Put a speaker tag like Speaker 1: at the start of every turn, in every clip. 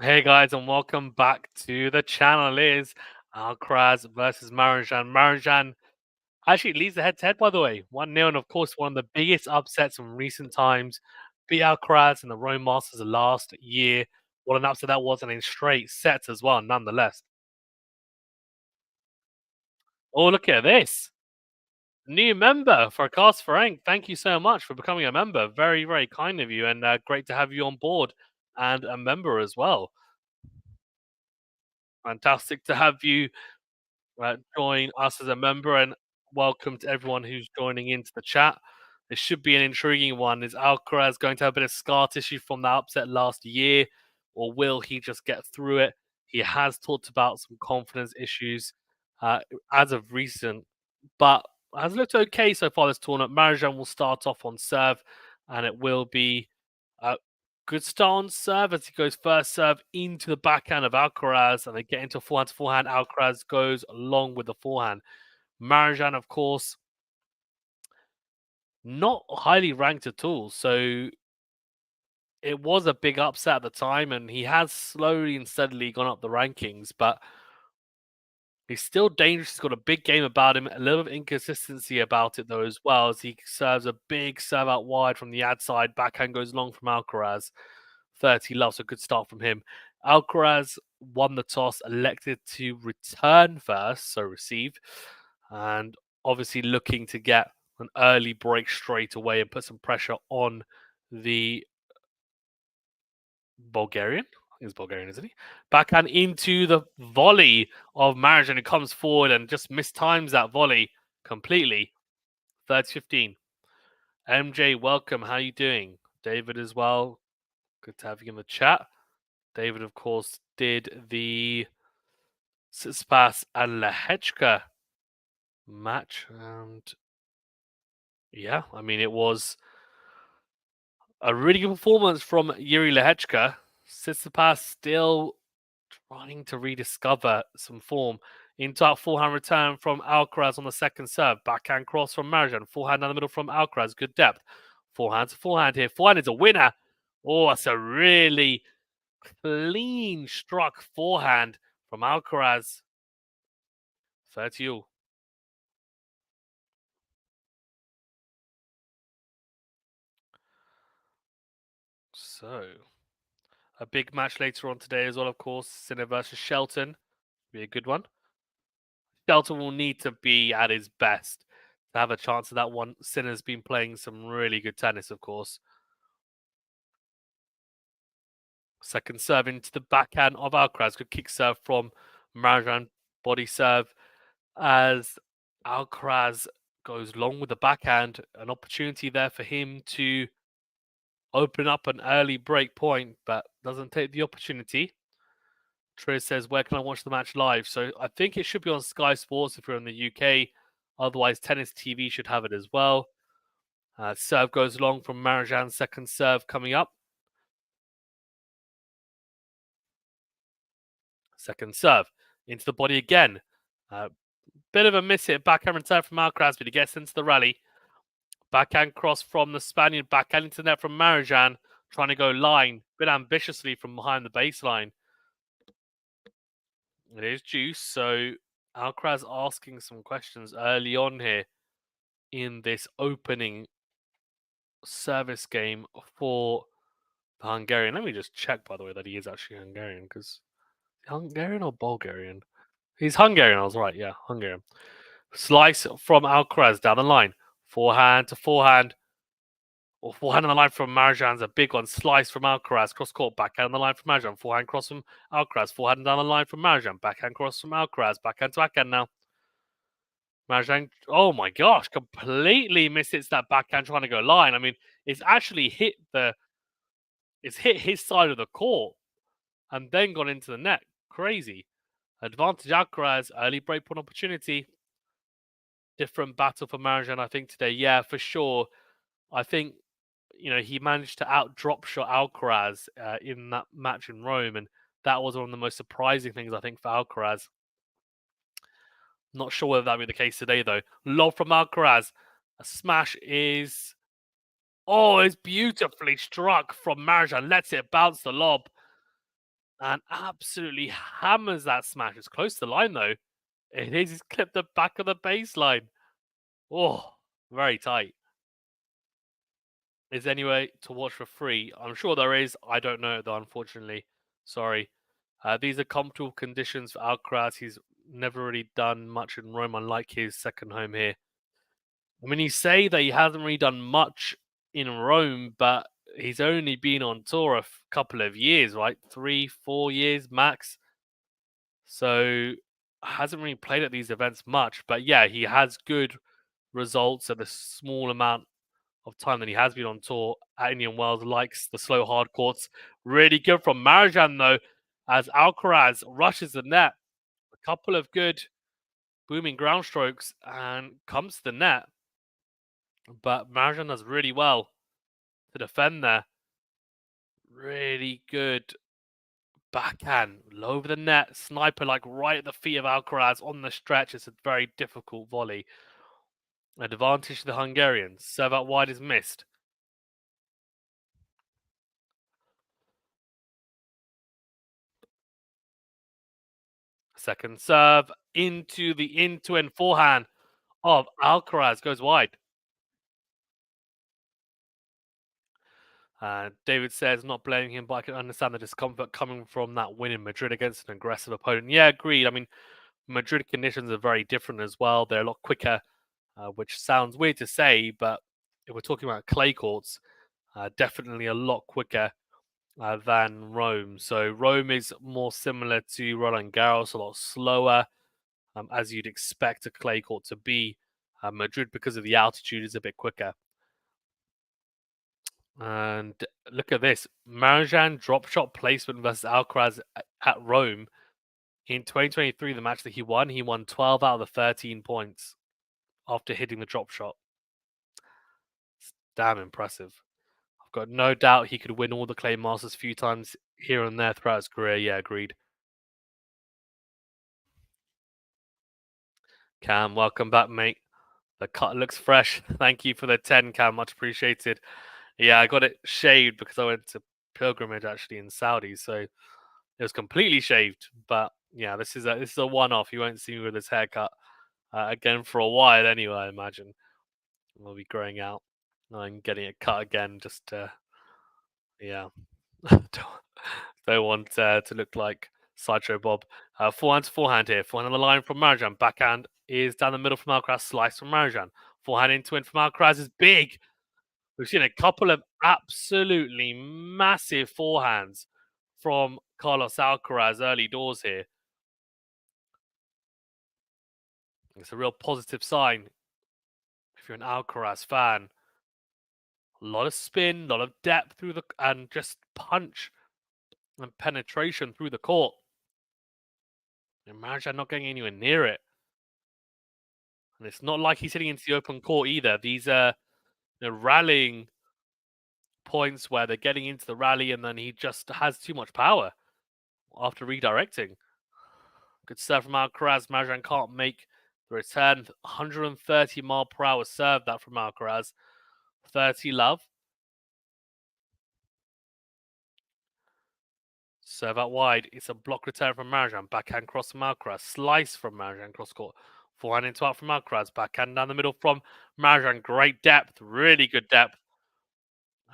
Speaker 1: Hey guys, and welcome back to the channel. It is Alcaraz versus Marozsan. Marozsan actually leads the head-to-head, by the way, 1-0, and of course, one of the biggest upsets from recent times. Beat Alcaraz in the Rome Masters last year. What an upset that was, and in straight sets as well, nonetheless. Oh, look at this. New member for Cast Frank. Thank you so much for becoming a member. Very, very kind of you, and great to have you on board and a member as well. Fantastic to have you join us as a member, and welcome to everyone who's joining into the chat. It should be an intriguing one. Is Alcaraz going to have a bit of scar tissue from the upset last year, or will he just get through it? He has talked about some confidence issues as of recent, but has looked okay so far this tournament. Marozsan will start off on serve, and it will be a good start on serve as he goes first serve into the backhand of Alcaraz, and they get into forehand to forehand. Alcaraz goes along with the forehand. Marozsan, of course, not highly ranked at all, so it was a big upset at the time, and he has slowly and steadily gone up the rankings, but he's still dangerous. He's got a big game about him, a little bit of inconsistency about it, though, as well, as he serves a big serve out wide from the ad side. Backhand goes long from Alcaraz. 30 love, so good start from him. Alcaraz won the toss, elected to return first, so receive, and obviously looking to get an early break straight away and put some pressure on the Bulgarian. I think it's Bulgarian, isn't he? Backhand into the volley of Marozsan, who comes forward and just mistimes that volley completely. 30-15. MJ, welcome. How you doing? David as well. Good to have you in the chat. David, of course, did the Tsitsipas and Lehechka match. And yeah, I mean, it was a really good performance from Yuri Lehechka. Tsitsipas still trying to rediscover some form. Into our forehand return from Alcaraz on the second serve. Backhand cross from Marozsan. Forehand down the middle from Alcaraz. Good depth. Forehand to forehand here. Forehand is a winner. Oh, that's a really clean struck forehand from Alcaraz. 30-all. So, a big match later on today as well, of course. Sinner versus Shelton. Be a good one. Shelton will need to be at his best to have a chance of that one. Sinner's been playing some really good tennis, of course. Second serve into the backhand of Alcaraz. Good kick serve from Marozsan. Body serve as Alcaraz goes long with the backhand. An opportunity there for him to open up an early break point, but doesn't take the opportunity. Triz says, where can I watch the match live? So I think it should be on Sky Sports if you're in the UK. Otherwise, Tennis TV should have it as well. Serve goes long from Marozsan. Second serve coming up. Second serve into the body again. Bit of a miss hit. Backhand return from Alcaraz, but he gets into the rally. Backhand cross from the Spaniard. Backhand into net from Marozsan. Trying to go line. Bit ambitiously from behind the baseline. It is juice. So Alcaraz asking some questions early on here in this opening service game for the Hungarian. Let me just check, by the way, that he is actually Hungarian, because Hungarian or Bulgarian? He's Hungarian. I was right. Yeah, Hungarian. Slice from Alcaraz down the line. Forehand to forehand. Or forehand on the line from Marozsan's a big one. Slice from Alcaraz. Cross court. Backhand on the line from Marozsan. Forehand cross from Alcaraz. Forehand down the line from Marozsan. Backhand cross from Alcaraz. Backhand to backhand now. Marozsan, oh my gosh, completely misses that backhand trying to go line. I mean, it's actually hit his side of the court and then gone into the net. Crazy. Advantage Alcaraz, early breakpoint opportunity. Different battle for Marozsan, I think, today. Yeah, for sure. I think, he managed to out-drop shot Alcaraz in that match in Rome, and that was one of the most surprising things, I think, for Alcaraz. Not sure whether that will be the case today, though. Lob from Alcaraz. A smash is... Oh, it's beautifully struck from Marozsan. Lets it bounce the lob. and absolutely hammers that smash. It's close to the line though. It is. He's clipped the back of the baseline. Oh, very tight. Is there any way to watch for free? I'm sure there is. I don't know though, unfortunately. Sorry. These are comfortable conditions for Alcaraz. He's never really done much in Rome, unlike his second home here. I mean, you say that he hasn't really done much in Rome, but he's only been on tour a couple of years, right? 3, 4 years max. So hasn't really played at these events much. But yeah, he has good results at the small amount of time that he has been on tour at Indian Wells. Likes the slow hard courts. Really good from Marozsan though, as Alcaraz rushes the net. A couple of good booming ground strokes and comes to the net. But Marozsan does really well to defend there. Really good backhand, low over the net, sniper like right at the feet of Alcaraz on the stretch. It's a very difficult volley. Advantage to the Hungarians. Serve out wide is missed. Second serve into the into-end forehand of Alcaraz goes wide. David says, not blaming him, but I can understand the discomfort coming from that win in Madrid against an aggressive opponent. Yeah, agreed. I mean, Madrid conditions are very different as well. They're a lot quicker, which sounds weird to say, but if we're talking about clay courts, definitely a lot quicker than Rome. So Rome is more similar to Roland Garros, a lot slower, as you'd expect a clay court to be. Madrid, because of the altitude, is a bit quicker. And look at this. Marozsan drop shot placement versus Alcaraz at Rome. In 2023, the match that he won 12 out of the 13 points after hitting the drop shot. It's damn impressive. I've got no doubt he could win all the Clay Masters a few times here and there throughout his career. Yeah, agreed. Cam, welcome back, mate. The cut looks fresh. Thank you for the 10, Cam. Much appreciated. Yeah, I got it shaved because I went to pilgrimage actually in Saudi, so it was completely shaved. But yeah, this is a one-off. You won't see me with this haircut again for a while, anyway. I imagine I'll be growing out and getting it cut again. Just yeah, don't, don't want to look like Sideshow Bob. Forehand to forehand here. Forehand on the line from Marozsan. Backhand is down the middle from Alcaraz. Slice from Marozsan. Forehand into it from Alcaraz is big. We've seen a couple of absolutely massive forehands from Carlos Alcaraz early doors here. It's a real positive sign if you're an Alcaraz fan. A lot of spin, a lot of depth through the and just punch and penetration through the court. And Marozsan not getting anywhere near it. And it's not like he's hitting into the open court either. These are rallying points where they're getting into the rally and then he just has too much power after redirecting. Good serve from Alcaraz. Marozsan can't make the return. 130 mile per hour serve that from Alcaraz. 30 love. Serve out wide. It's a block return from Marozsan. Backhand cross from Alcaraz. Slice from Marozsan cross court. Forehand into out from Alcaraz. Backhand down the middle from Marozsan. Great depth. Really good depth.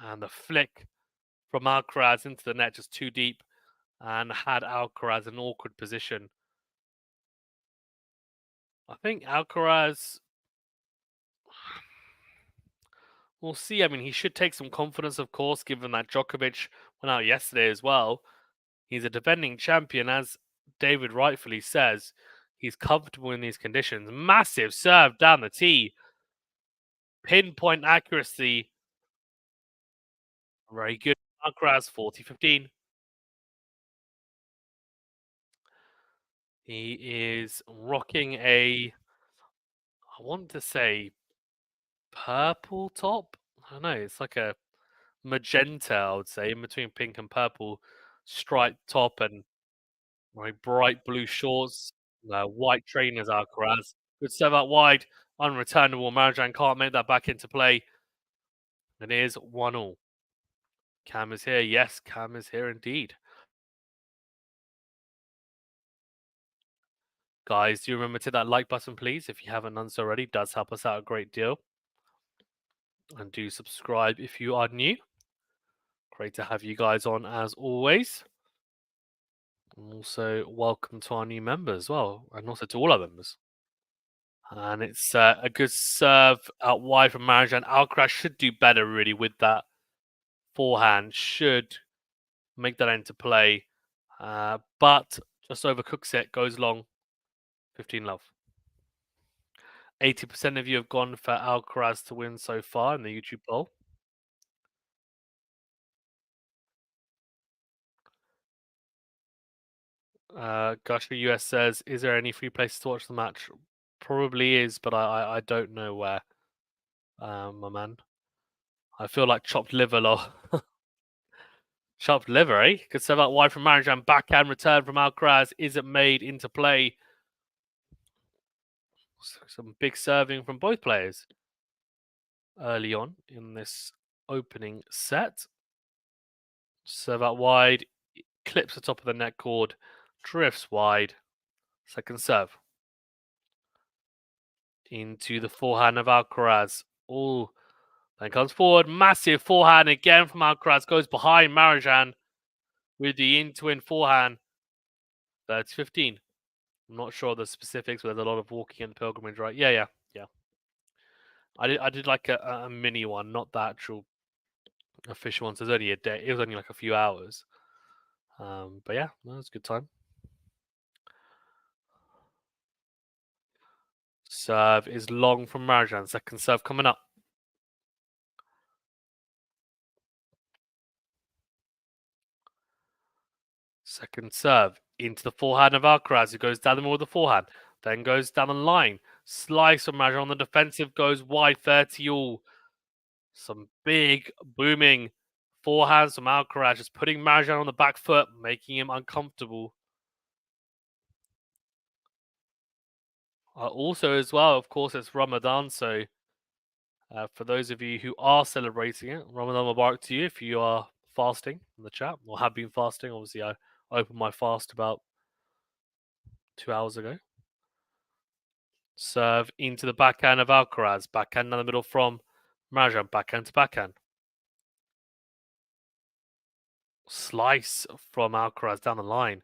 Speaker 1: And the flick from Alcaraz into the net just too deep and had Alcaraz in an awkward position. I think Alcaraz, we'll see. I mean, he should take some confidence, of course, given that Djokovic went out yesterday as well. He's a defending champion, as David rightfully says. He's comfortable in these conditions. Massive serve down the tee. Pinpoint accuracy. Very good. Alcaraz, 40-15. He is rocking a, I want to say, purple top. I don't know. It's like a magenta, I would say, in between pink and purple striped top and bright blue shorts, white trainers. Alcaraz. Good serve out wide. Unreturnable. Marozsan can't make that back into play. And it is 1-1. Cam is here. Yes, Cam is here indeed. Guys, do remember to hit that like button, please, if you haven't done so already. It does help us out a great deal. And do subscribe if you are new. Great to have you guys on as always. And also, welcome to our new members as well, and also to all our members. And it's a good serve out wide from Marozsan. Alcaraz should do better, really, with that forehand. Should make that into play. But just overcooks it, goes long. 15 love. 80% of you have gone for Alcaraz to win so far in the YouTube poll. Gusher US says, "Is there any free places to watch the match?" Probably is, but I don't know where. My man, I feel like chopped liver, lol. Chopped liver, eh? Good serve out wide from Marozsan. Backhand return from Alcaraz isn't made into play. Some big serving from both players early on in this opening set. Serve out wide, clips the top of the net cord, drifts wide. Second serve. Into the forehand of Alcaraz. Oh, then comes forward. Massive forehand again from Alcaraz. Goes behind Marozsan with the in-twin forehand. That's 15. I'm not sure the specifics, but there's a lot of walking in the pilgrimage, right? Yeah. I did like a mini one, not the actual official one. So it was only a day. It was only like a few hours. But yeah, that was a good time. Serve is long from Marozsan. Second serve coming up. Second serve into the forehand of Alcaraz, who goes down the middle with the forehand, then goes down the line. Slice from Marozsan on the defensive, goes wide, 30 all. Some big booming forehands from Alcaraz, just putting Marozsan on the back foot, making him uncomfortable. Also, as well, of course, it's Ramadan, so for those of you who are celebrating it, Ramadan Mubarak to you if you are fasting in the chat or have been fasting. Obviously, I opened my fast about 2 hours ago. Serve into the backhand of Alcaraz. Backhand down the middle from Marozsan. Backhand to backhand. Slice from Alcaraz down the line.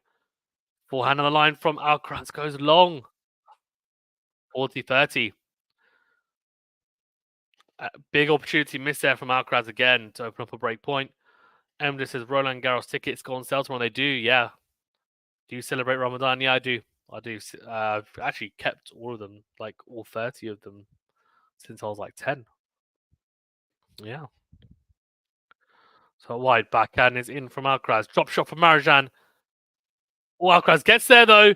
Speaker 1: Forehand on the line from Alcaraz goes long. 40-30. Big opportunity missed there from Alcaraz again to open up a break point. Emily says Roland Garros tickets go on sale tomorrow. They do, yeah. Do you celebrate Ramadan? Yeah, I do. I've actually kept all of them, like all 30 of them, since I was like 10. Yeah. So wide backhand is in from Alcaraz. Drop shot from Marozsan. Oh, Alcaraz gets there though,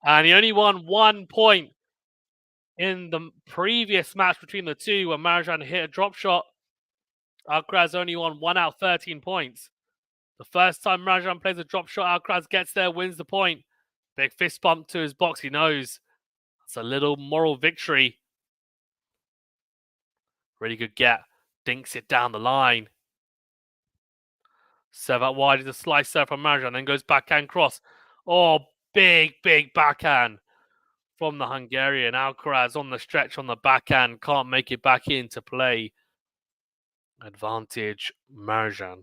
Speaker 1: and he only won 1 point in the previous match between the two when Marozsan hit a drop shot. Alcaraz only won 1 out of 13 points. The first time Marozsan plays a drop shot, Alcaraz gets there, wins the point. Big fist bump to his box. He knows it's a little moral victory. Really good get. Dinks it down the line. Serve out wide is a slice serve from Marozsan, then goes backhand cross. Oh, big backhand from the Hungarian. Alcaraz on the stretch on the backhand. Can't make it back into play. Advantage Marozsan.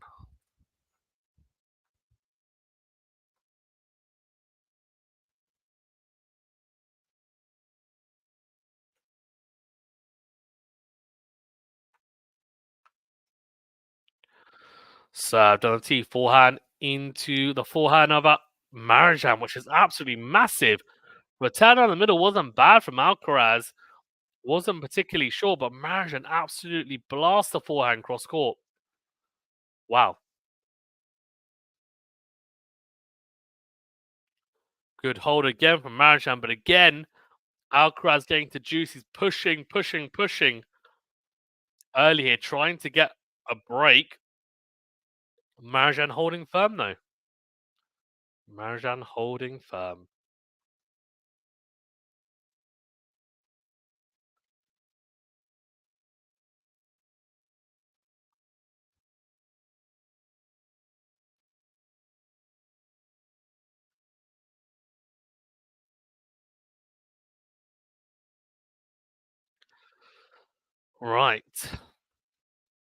Speaker 1: Served on the tee. Forehand into the forehand of Marozsan, which is absolutely massive. Return on the middle wasn't bad from Alcaraz. Wasn't particularly short, but Marozsan absolutely blasts the forehand cross court. Wow. Good hold again from Marozsan, but again, Alcaraz getting to juice. He's pushing early here, trying to get a break. Marozsan holding firm though. Marozsan holding firm. Right.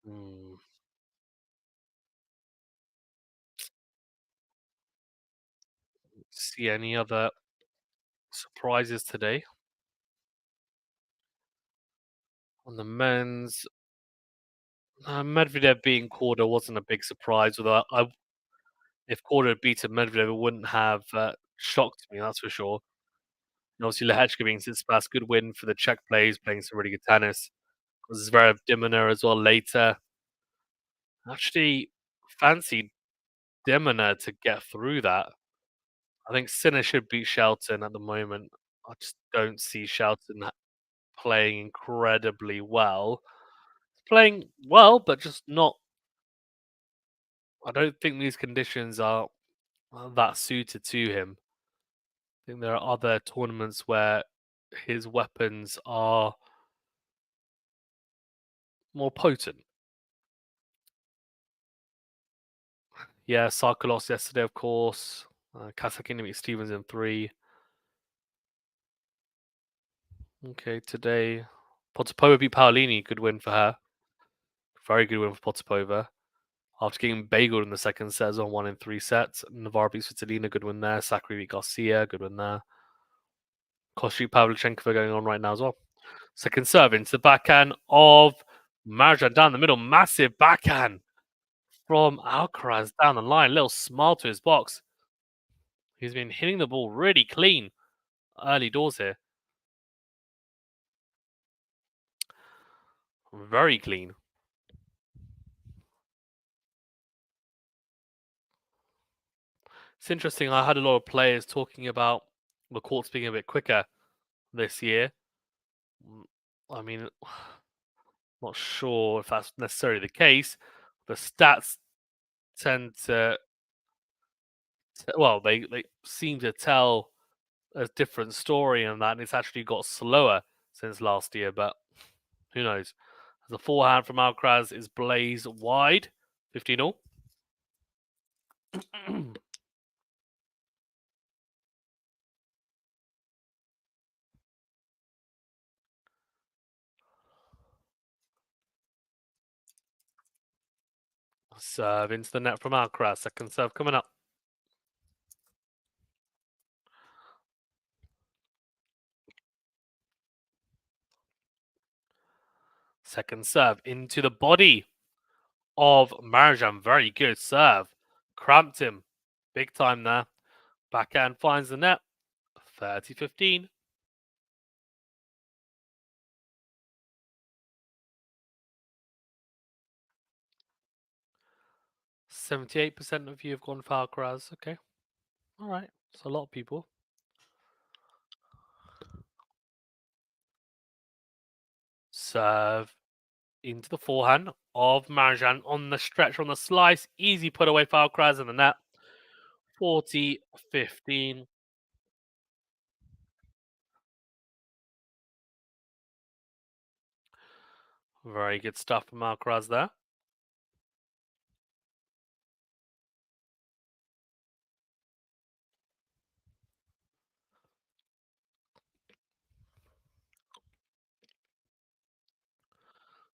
Speaker 1: Hmm. See any other surprises today on the men's? Medvedev being Korda wasn't a big surprise. Although if Korda had beaten Medvedev, it wouldn't have shocked me. That's for sure. And obviously, Lehechka being Tsitsipas, good win for the Czech players, playing some really good tennis. Zverev Dimona as well later. Actually, fancied Dimona to get through that. I think Sinner should beat Shelton at the moment. I just don't see Shelton playing incredibly well. Playing well, but just not. I don't think these conditions are that suited to him. I think there are other tournaments where his weapons are more potent. Yeah, Sarko lost yesterday, of course. Kasakini beat Stevens in three. Okay, today. Potapova beat Paolini. Good win for her. Very good win for Potapova. After getting bageled in the second set as well, 1 in 3 sets. Navarro beats Vitalina. Good win there. Sakari beat Garcia. Good win there. Koshi Pavlyuchenkova going on right now as well. Second serve into the backhand of Marozsan down the middle. Massive backhand from Alcaraz down the line. Little smile to his box. He's been hitting the ball really clean early doors here. Very clean. It's interesting. I had a lot of players talking about the courts being a bit quicker this year. I mean, not sure if that's necessarily the case. The stats tend to, well, they seem to tell a different story in that, and it's actually got slower since last year, but who knows? The forehand from Alcaraz is blaze wide, 15 all. Serve into the net from Alcaraz. Second serve coming up. Second serve into the body of Marozsan. Very good serve. Cramped him. Big time there. Backhand finds the net. 30-15. 78% of you have gone for Alcaraz. Okay. All right. It's a lot of people. Serve into the forehand of Marozsan on the stretch, on the slice. Easy put away for Alcaraz in the net. 40-15. Very good stuff from Alcaraz there.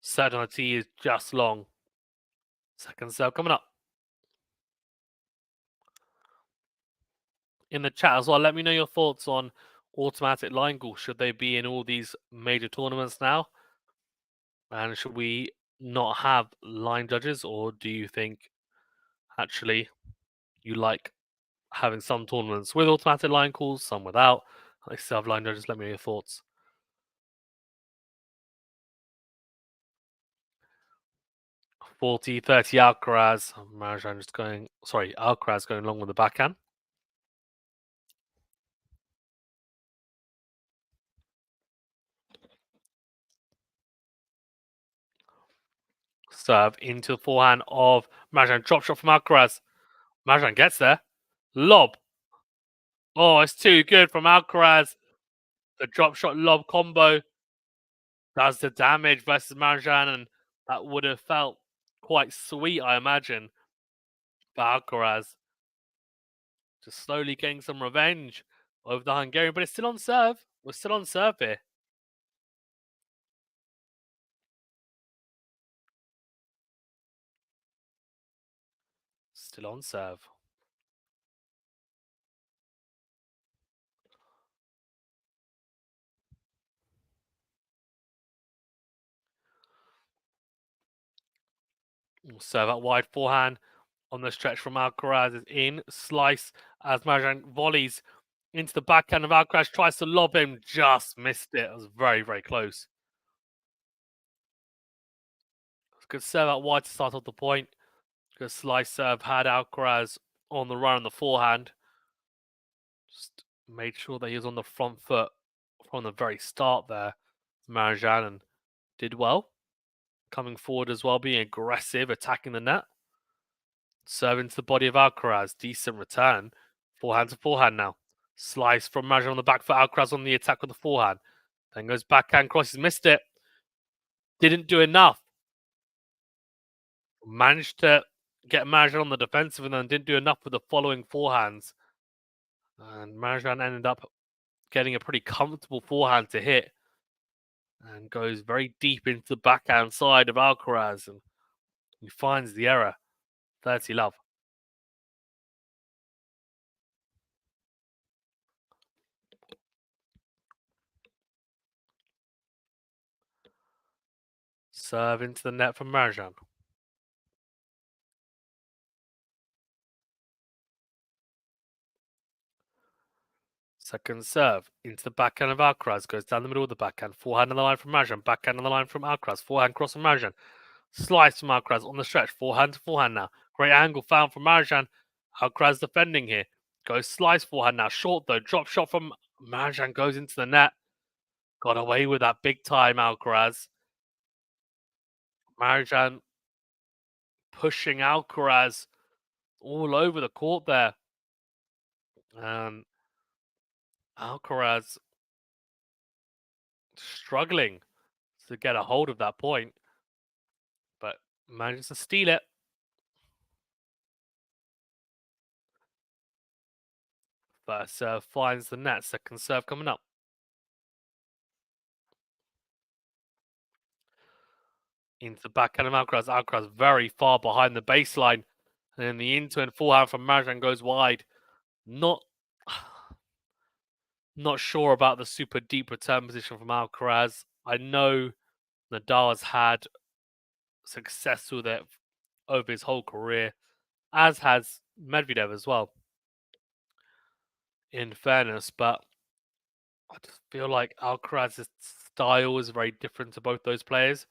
Speaker 1: Set on a tee is just long. Second serve coming up. In the chat as well, let me know your thoughts on automatic line calls. Should they be in all these major tournaments now? And should we not have line judges, or do you think actually you like having some tournaments with automatic line calls, some without? I still have line judges. Let me know your thoughts. 40-30 Alcaraz. Marozsan just going. Sorry, Alcaraz going along with the backhand. Serve into the forehand of Marozsan. Drop shot from Alcaraz. Marozsan gets there. Lob. Oh, it's too good from Alcaraz. The drop shot lob combo does the damage versus Marozsan, and that would have felt quite sweet, I imagine, for Alcaraz. Just slowly getting some revenge over the Hungarian, but it's still on serve. We're still on serve here. Still on serve. Serve out wide forehand on the stretch from Alcaraz is in. Slice as Marozsan volleys into the backhand of Alcaraz. Tries to lob him. Just missed it. It was very, very close. Good serve out wide to start off the point. Good slice serve. Had Alcaraz on the run on the forehand. Just made sure that he was on the front foot from the very start there. Marozsan, and did well. Coming forward as well, being aggressive, attacking the net. Serve into the body of Alcaraz. Decent return. Forehand to forehand now. Slice from Marozsan on the back foot. Alcaraz on the attack with the forehand. Then goes backhand crosses. Missed it. Didn't do enough. Managed to get Marozsan on the defensive and then didn't do enough with the following forehands. And Marozsan ended up getting a pretty comfortable forehand to hit. And goes very deep into the backhand side of Alcaraz. And he finds the error. 30 love. Serve into the net from Marozsan. Second serve into the backhand of Alcaraz. Goes down the middle of the backhand. Forehand on the line from Marozsan. Backhand on the line from Alcaraz. Forehand cross from Marozsan. Slice from Alcaraz on the stretch. Forehand to forehand now. Great angle found from Marozsan. Alcaraz defending here. Goes slice forehand now. Short though. Drop shot from Marozsan. Goes into the net. Got away with that big time, Alcaraz. Marozsan pushing Alcaraz all over the court there. And Alcaraz struggling to get a hold of that point, but manages to steal it. First serve finds the net. Second serve coming up. Into the backhand of Alcaraz. Alcaraz very far behind the baseline. And then the in-turn forehand from Marozsan goes wide. Not sure about the super deep return position from Alcaraz. I know Nadal has had success with it over his whole career, as has Medvedev as well, in fairness. But I just feel like Alcaraz's style is very different to both those players.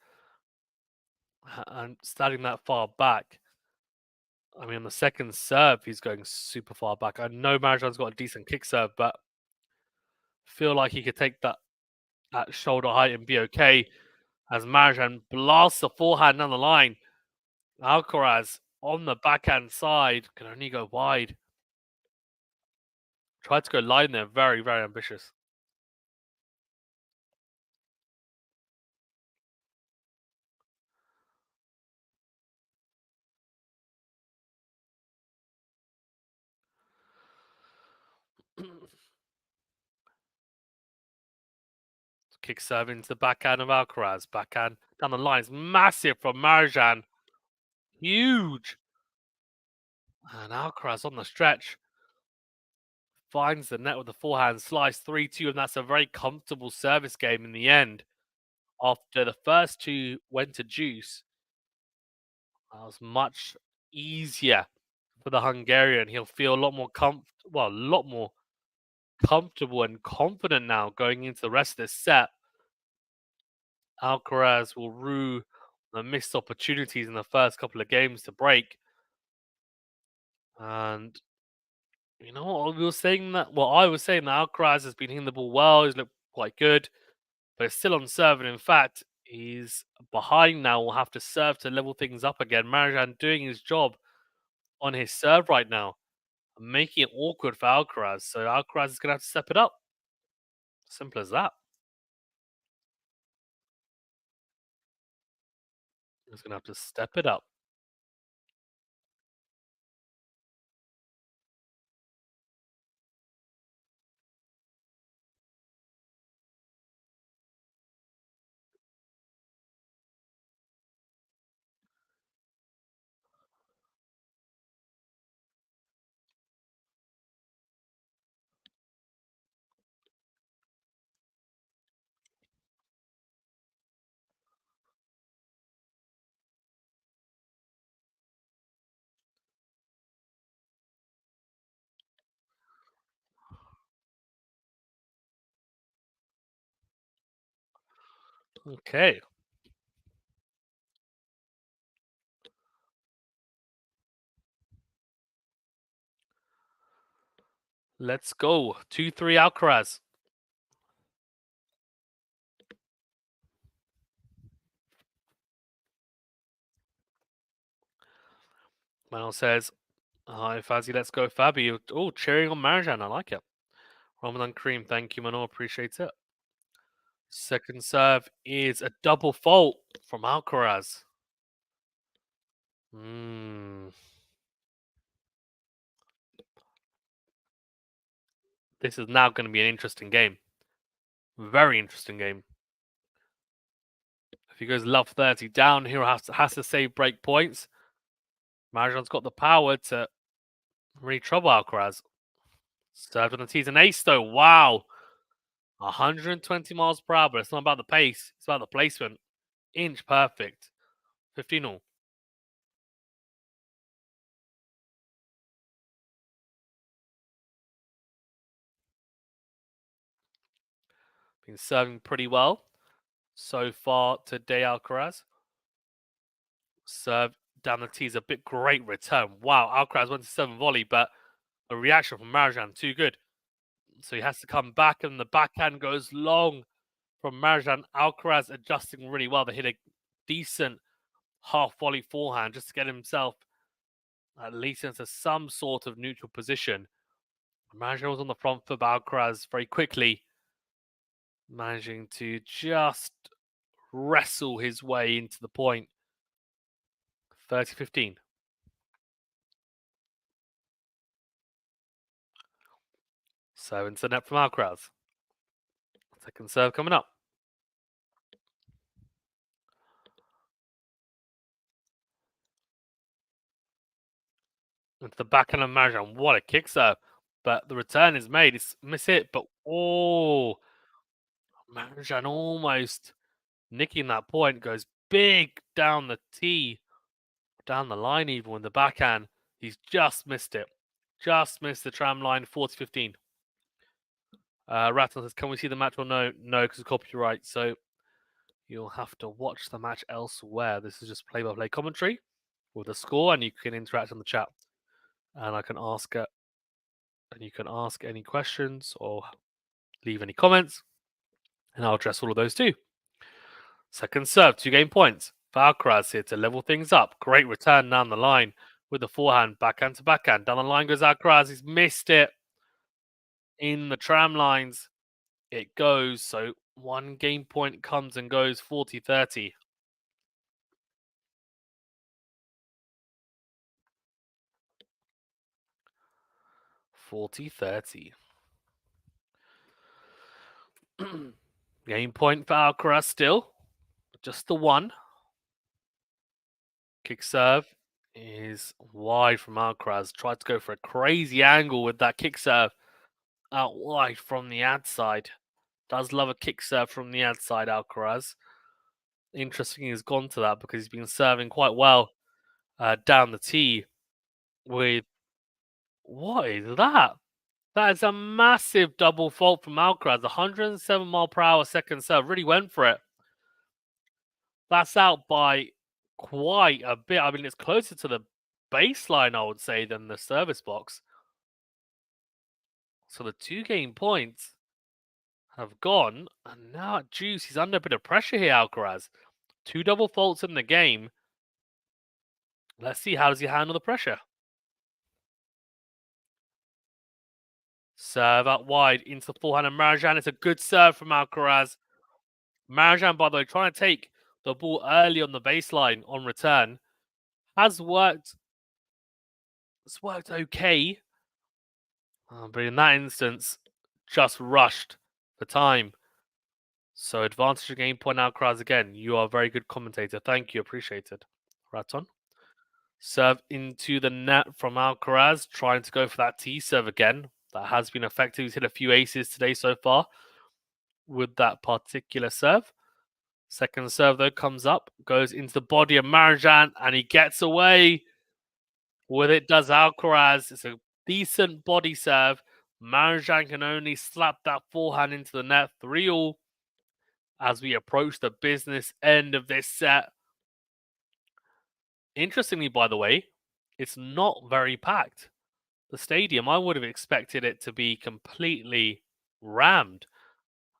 Speaker 1: And standing that far back, I mean, on the second serve, he's going super far back. I know Marozsan's got a decent kick serve, but feel like he could take that at shoulder height and be okay. As Marozsan blasts the forehand down the line, Alcaraz on the backhand side can only go wide. Tried to go line there, very, very ambitious. Kick serve into the backhand of Alcaraz. Backhand down the line. It's massive from Marozsan. Huge. And Alcaraz on the stretch finds the net with the forehand slice 3-2, and that's a very comfortable service game in the end. After the first two went to juice, that was much easier for the Hungarian. He'll feel a lot more comfortable and confident now going into the rest of this set. Alcaraz will rue the missed opportunities in the first couple of games to break. And you know what? We were saying that. Well, I was saying that Alcaraz has been hitting the ball well. He's looked quite good, but it's still on serve. And in fact, he's behind now. Will have to serve to level things up again. Marozsan doing his job on his serve right now, making it awkward for Alcaraz. So Alcaraz is going to have to step it up. Simple as that. He's going to have to step it up. Okay. Let's go. 2-3 Alcaraz. Manuel says, hi, Fazzy, let's go, Fabi. Oh, cheering on Marozsan. I like it. Ramadan Cream, thank you, Manuel. Appreciate it. Second serve is a double fault from Alcaraz. This is now going to be an interesting game. Very interesting game. If he goes love 30 down, he has to save break points. Marozsan's got the power to really trouble Alcaraz. Served on the tees, an ace though. Wow. 120 miles per hour, but it's not about the pace. It's about the placement. Inch perfect. 15 all. Been serving pretty well so far today, Alcaraz. Serve down the tees, a bit great return. Wow, Alcaraz went to 7 volley, but the reaction from Marozsan, too good. So he has to come back, and the backhand goes long from Marozsan. Alcaraz adjusting really well. They hit a decent half volley forehand just to get himself at least into some sort of neutral position. Marozsan was on the front foot, but Alcaraz very quickly managing to just wrestle his way into the point. 30-15. So into the net from Alcaraz. Second serve coming up. Into the backhand of Marozsan. What a kick serve. But the return is made. It's miss hit, but oh, Marozsan almost nicking that point. Goes big down the tee, down the line even with the backhand. He's just missed it. Just missed the tram line. 40-15. Raton says, can we see the match or no? No, because of copyright. So you'll have to watch the match elsewhere. This is just play-by-play commentary with the score, and you can interact on the chat. And I can ask and you can ask any questions or leave any comments, and I'll address all of those too. Second serve, 2 game points. Alcaraz here to level things up. Great return down the line with the forehand, backhand to backhand. Down the line goes Alcaraz. He's missed it in the tram lines. It goes. So 1 game point comes and goes. 40-30. Game point for Alcaraz still. Just the one. Kick serve is wide from Alcaraz. Tried to go for a crazy angle with that kick serve out wide from the ad side. Does love a kick serve from the ad side, Alcaraz. Interesting he's gone to that because he's been serving quite well down the tee with... What is that? That is a massive double fault from Alcaraz. 107 mile per hour second serve. Really went for it. That's out by quite a bit. I mean, it's closer to the baseline, I would say, than the service box. So the 2 game points have gone, and now at juice, he's under a bit of pressure here, Alcaraz. 2 double faults in the game. Let's see, how does he handle the pressure? Serve out wide into the forehand of Marozsan. It's a good serve from Alcaraz. Marozsan, by the way, trying to take the ball early on the baseline on return. Has worked. It's worked okay. But in that instance, just rushed for time. So advantage of game point Alcaraz again. You are a very good commentator. Thank you. Appreciated. Raton. Serve into the net from Alcaraz. Trying to go for that T serve again. That has been effective. He's hit a few aces today so far with that particular serve. Second serve, though, comes up. Goes into the body of Marozsan. And he gets away with it. Does Alcaraz. It's a decent body serve. Marozsan can only slap that forehand into the net. 3 all. as we approach the business end of this set. Interestingly, by the way, it's not very packed. The stadium, I would have expected it to be completely rammed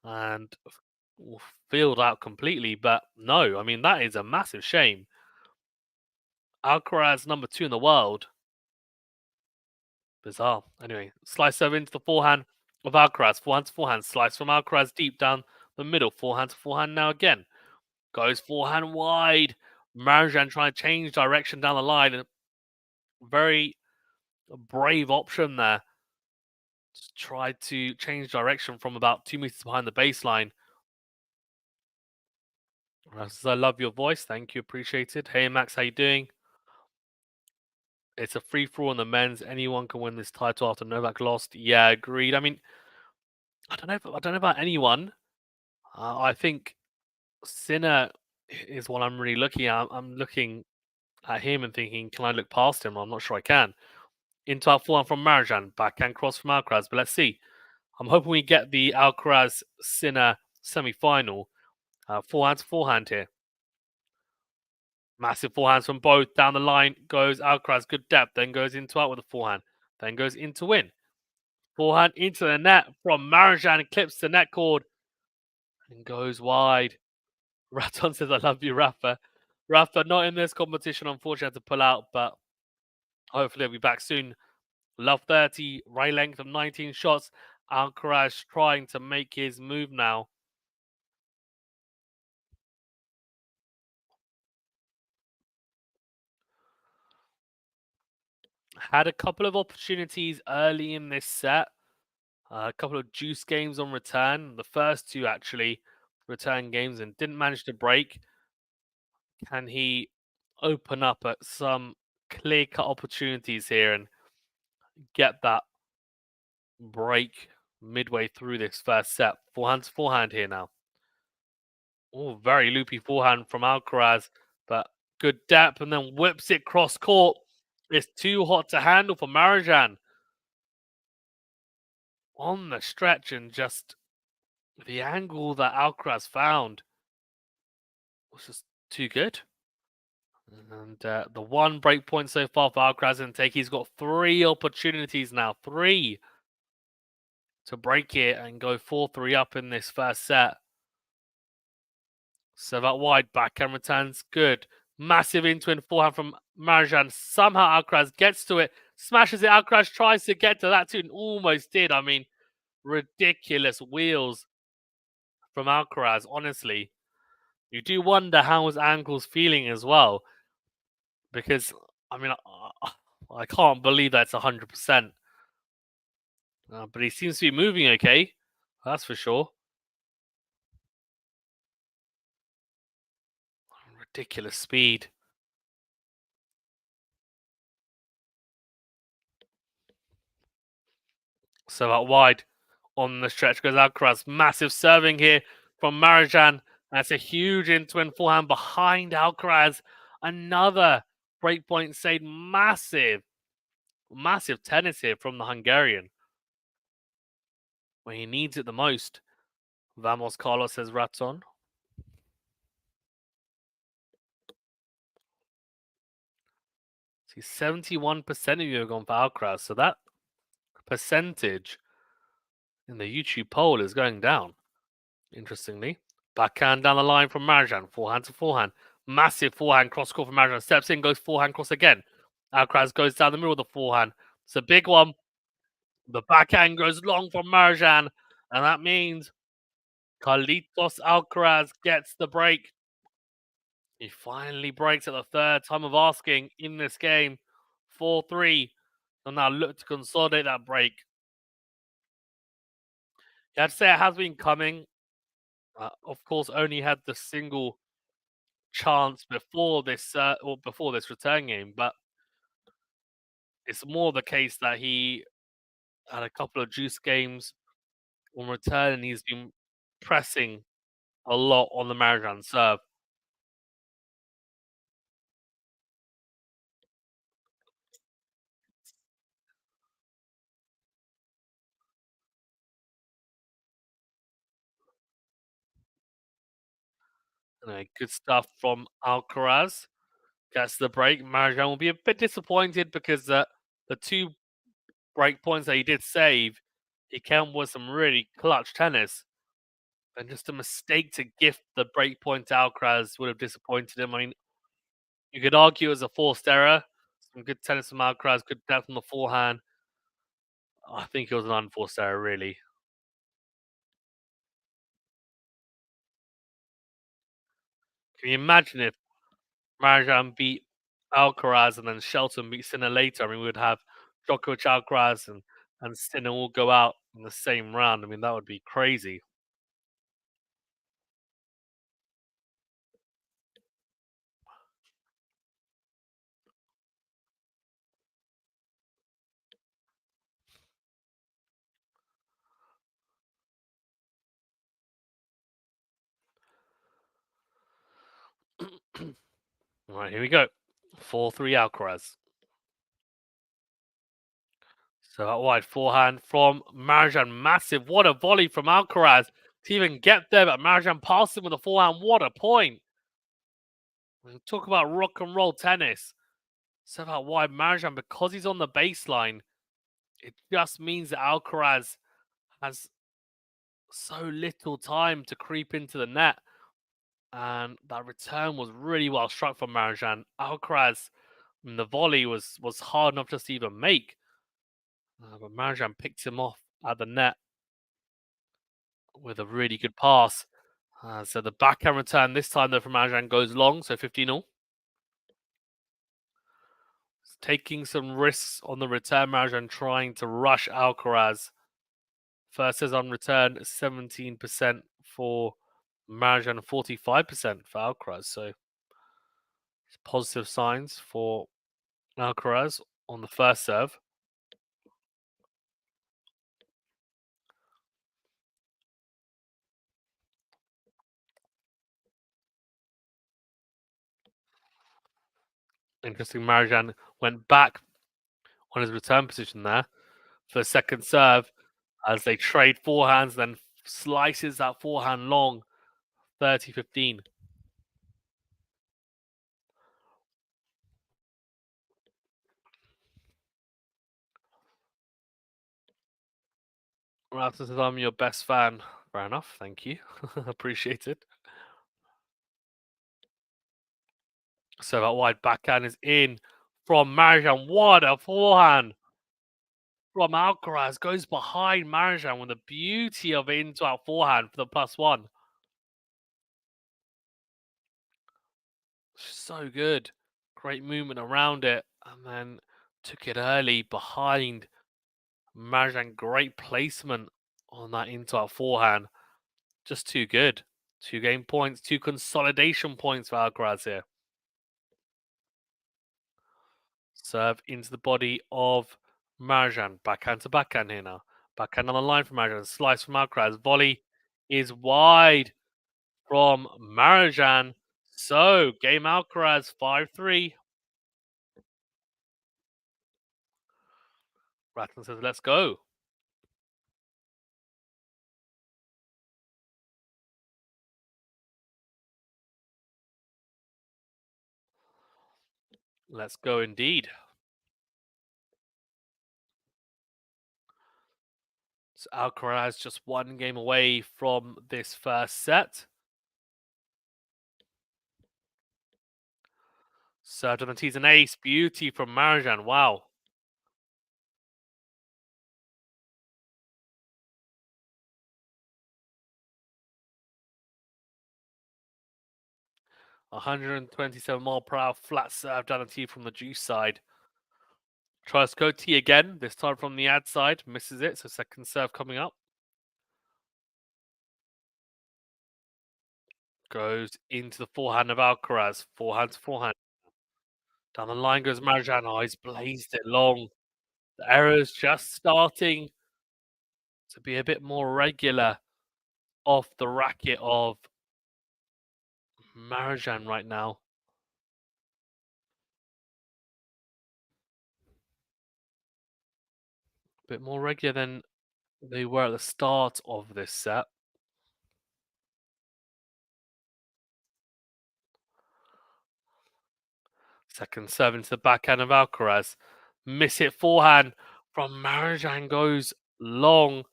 Speaker 1: and filled out completely, but no, I mean, that is a massive shame. Alcaraz, number 2 in the world. Bizarre. Anyway, slice over into the forehand of Alcaraz. Forehand to forehand. Slice from Alcaraz deep down the middle. Forehand to forehand now again. Goes forehand wide. Marozsan trying to change direction down the line. A very brave option there. Just tried to change direction from about 2 meters behind the baseline. I love your voice. Thank you. Appreciated. Hey, Max. How you doing? It's a free-for-all on the men's. Anyone can win this title after Novak lost. Yeah, agreed. I mean, I don't know. I don't know about anyone. I think Sinner is what I'm really looking at. I'm looking at him and thinking, can I look past him? I'm not sure I can. Into our forehand from Marozsan, backhand cross from Alcaraz. But let's see. I'm hoping we get the Alcaraz Sinner semi-final. Forehand to forehand here. Massive forehands from both. Down the line goes Alcaraz. Good depth. Then goes into out with a forehand. Then goes into win. Forehand into the net from Marozsan. Clips the net cord. And goes wide. Raton says, I love you, Rafa. Rafa, not in this competition, unfortunately, had to pull out, but hopefully he'll be back soon. Love 30, right length of 19 shots. Alcaraz trying to make his move now. Had a couple of opportunities early in this set. A couple of juice games on return. The first two, actually, return games, and didn't manage to break. Can he open up at some clear-cut opportunities here and get that break midway through this first set? Forehand to forehand here now. Oh, very loopy forehand from Alcaraz, but good depth and then whips it cross court. It's too hot to handle for Marozsan. On the stretch, and just the angle that Alcaraz found was just too good. And the one break point so far for Alcaraz and take. He's got 3 opportunities now. 3 to break it and go 4-3 up in this first set. So that wide backhand returns good. Massive in-twin forehand from Marozsan. Somehow Alcaraz gets to it, smashes it. Alcaraz tries to get to that too and almost did. I mean, ridiculous wheels from Alcaraz, honestly. You do wonder how his ankle's feeling as well. Because, I mean, I can't believe that's 100%. But he seems to be moving okay. That's for sure. Ridiculous speed. So out wide on the stretch goes Alcaraz. Massive serving here from Marozsan. That's a huge in-twin forehand behind Alcaraz. Another breakpoint saved. Massive, massive tennis here from the Hungarian. When he needs it the most. Vamos, Carlos, says Raton. See, 71% of you have gone for Alcaraz. So that percentage in the YouTube poll is going down. Interestingly. Backhand down the line from Marozsan. Forehand to forehand. Massive forehand cross court from Marozsan. Steps in, goes forehand cross again. Alcaraz goes down the middle of the forehand. It's a big one. The backhand goes long from Marozsan. And that means Carlitos Alcaraz gets the break. He finally breaks at the third time of asking in this game. 4-3. And now look to consolidate that break. Yeah, I'd say it has been coming. Of course, only had the single chance before this or before this return game, but it's more the case that he had a couple of juice games on return, and he's been pressing a lot on the Marozsan serve. Good stuff from Alcaraz. Gets the break. Marozsan will be a bit disappointed because the two break points that he did save, he came with some really clutch tennis. And just a mistake to gift the break point to Alcaraz would have disappointed him. I mean, you could argue it was a forced error. Some good tennis from Alcaraz, good depth on the forehand. I think it was an unforced error, really. Can you imagine if Marozsan beat Alcaraz and then Shelton beat Sinner later? I mean, we would have Djokovic, Alcaraz, and Sinner all go out in the same round. I mean, that would be crazy. All right, here we go. 4-3 Alcaraz. So out wide forehand from Marozsan. Massive. What a volley from Alcaraz to even get there. But Marozsan passed him with a forehand. What a point. Talk about rock and roll tennis. So out wide Marozsan, because he's on the baseline, it just means that Alcaraz has so little time to creep into the net. And that return was really well struck from Marozsan. Alcaraz, the volley was hard enough just to even make. But Marozsan picked him off at the net with a really good pass. So the backhand return this time though from Marozsan goes long, so 15-all. Taking some risks on the return, Marozsan trying to rush Alcaraz. First is on return, 17% for Marozsan, 45% for Alcaraz. So positive signs for Alcaraz on the first serve. Interesting, Marozsan went back on his return position there for the second serve as they trade forehands, then slices that forehand long, 30-15. Raptor says, I'm your best fan. Fair enough, thank you. Appreciate it. So that wide backhand is in from Marozsan. What a forehand from Alcaraz. Goes behind Marozsan with the beauty of it into our forehand for the +1. So good. Great movement around it. And then took it early behind Marozsan. Great placement on that into our forehand. Just too good. 2 game points, 2 consolidation points for Alcaraz here. Serve into the body of Marozsan. Backhand to backhand here now. Backhand on the line from Marozsan. Slice from Alcaraz. Volley is wide from Marozsan. So, game Alcaraz 5-3. Ratton says, let's go. Let's go indeed. So Alcaraz just 1 game away from this first set. Served on the tees, an ace. Beauty from Marozsan. Wow. 127 mph flat serve down the tee from the juice side. Tries to go tee again, this time from the ad side. Misses it, so second serve coming up. Goes into the forehand of Alcaraz. Forehand to forehand. Down the line goes Marozsan. Oh, he's blazed it long. The error's just starting to be a bit more regular off the racket of Marozsan right now. A bit more regular than they were at the start of this set. Second serve into the backhand of Alcaraz. Miss it forehand from Marozsan goes long.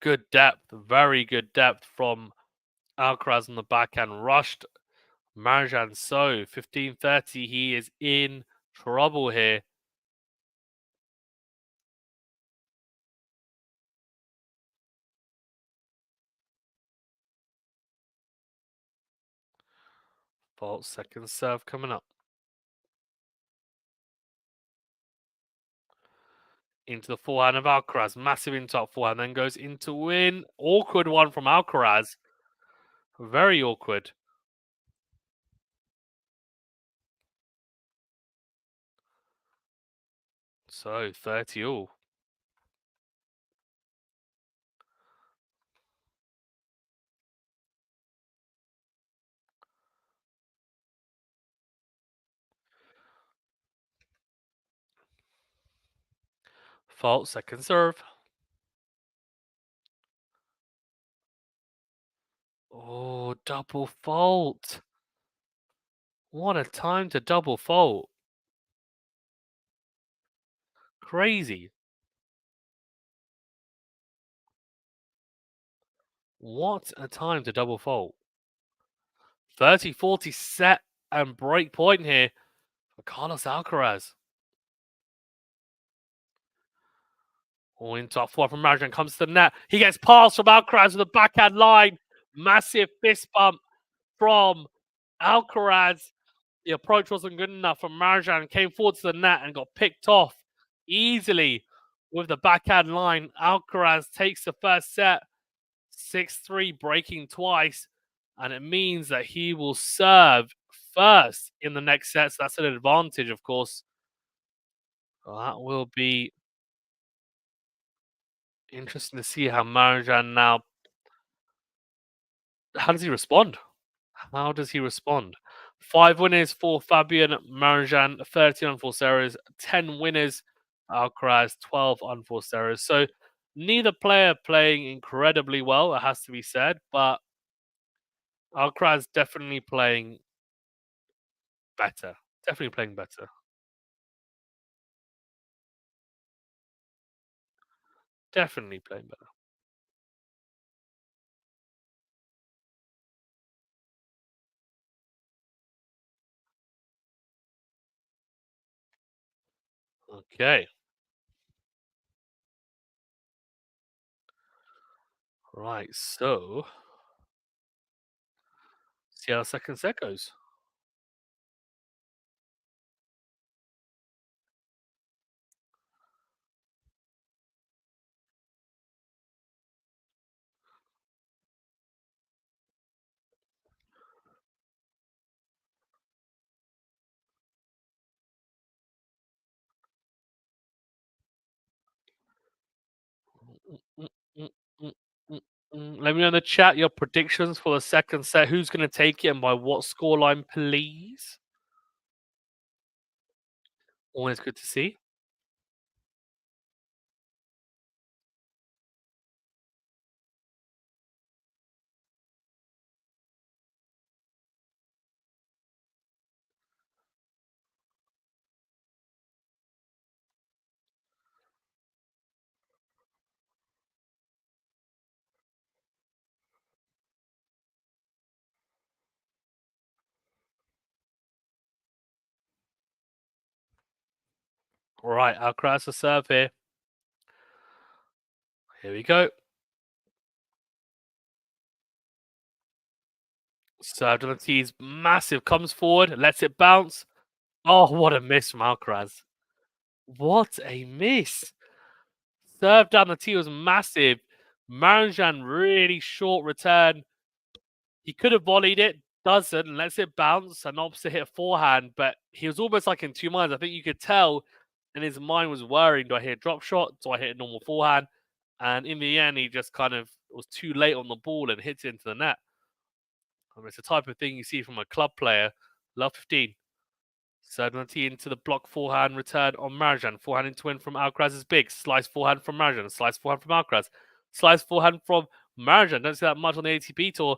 Speaker 1: Good depth, very good depth from Alcaraz on the backhand. Rushed Marozsan. So 15-30, he is in trouble here. Fault second serve coming up. Into the forehand of Alcaraz. Massive in top forehand. Then goes into win. Awkward one from Alcaraz. Very awkward. So 30 all. Fault second serve. Oh, double fault. What a time to double fault. Crazy. What a time to double fault. 30-40 set and break point here for Carlos Alcaraz. Oh, in top four from Marozsan comes to the net. He gets passed from Alcaraz with the backhand line. Massive fist bump from Alcaraz. The approach wasn't good enough from Marozsan. Came forward to the net and got picked off easily with the backhand line. Alcaraz takes the first set. 6-3, breaking twice. And it means that he will serve first in the next set. So that's an advantage, of course. Well, that will be interesting to see how Marozsan now. How does he respond? How does he respond? 5 winners for Fabian Marozsan, 13 unforced errors, 10 winners. Alcaraz, 12 unforced errors. So neither player playing incredibly well, it has to be said, but Alcaraz definitely playing better. Definitely playing better. Definitely playing better. Okay. Right. So see how the second set goes. Mm, mm, mm, mm, Let me know in the chat your predictions for the second set. Who's going to take it and by what scoreline, please? Always good to see. All right, Alcaraz to serve here. Here we go. Served on the tees, massive. Comes forward, lets it bounce. Oh, what a miss from Alcaraz. What a miss. Serve down the tee was massive. Marozsan really short return. He could have volleyed it, doesn't, and lets it bounce and opposite hit a forehand, but he was almost like in two minds. I think you could tell, and his mind was worrying, do I hit a drop shot? Do I hit a normal forehand? And in the end, he just kind of was too late on the ball and hits it into the net. I mean, it's the type of thing you see from a club player. Love 15. Certainty into the block forehand return on Marozsan. Forehand into win from Alcaraz is big. Slice forehand from Marozsan. Slice forehand from Alcaraz. Slice forehand from Marozsan. Don't see that much on the ATP tour.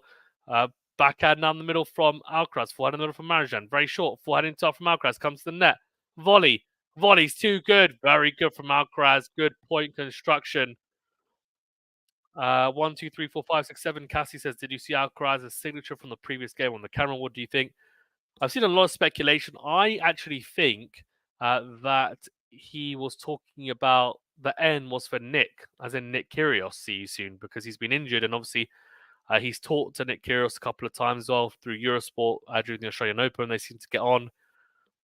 Speaker 1: Backhand down the middle from Alcaraz. Forehand in the middle from Marozsan. Very short. Forehand into top from Alcaraz. Comes to the net. Volley. Volley's too good. Very good from Alcaraz. Good point construction. 1, 2, 3, 4, 5, 6, 7. Cassie says, did you see Alcaraz's signature from the previous game on the camera? What do you think? I've seen a lot of speculation. I actually think that he was talking about the N was for Nick, as in Nick Kyrgios. See you soon, because he's been injured, and obviously he's talked to Nick Kyrgios a couple of times as well through Eurosport during the Australian Open. They seem to get on.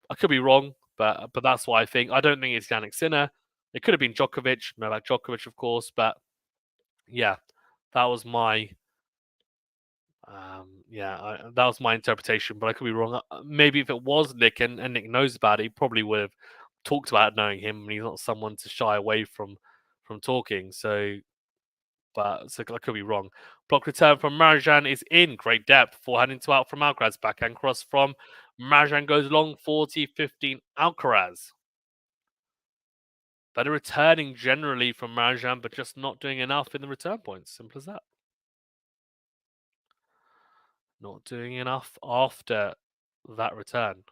Speaker 1: I could be wrong, but that's what I think. I don't think it's Yannick Sinner. It could have been Djokovic, Novak Djokovic, of course. But yeah, that was my that was my interpretation. But I could be wrong. Maybe if it was Nick and Nick knows about it, he probably would have talked about knowing him. And he's not someone to shy away from talking. So I could be wrong. Block return from Marozsan is in. Great depth. Forehand into out from Alcaraz. Backhand cross from Marozsan goes long. 40-15 Alcaraz. Better returning generally from Marozsan, but just not doing enough in the return points. Simple as that. Not doing enough after that return.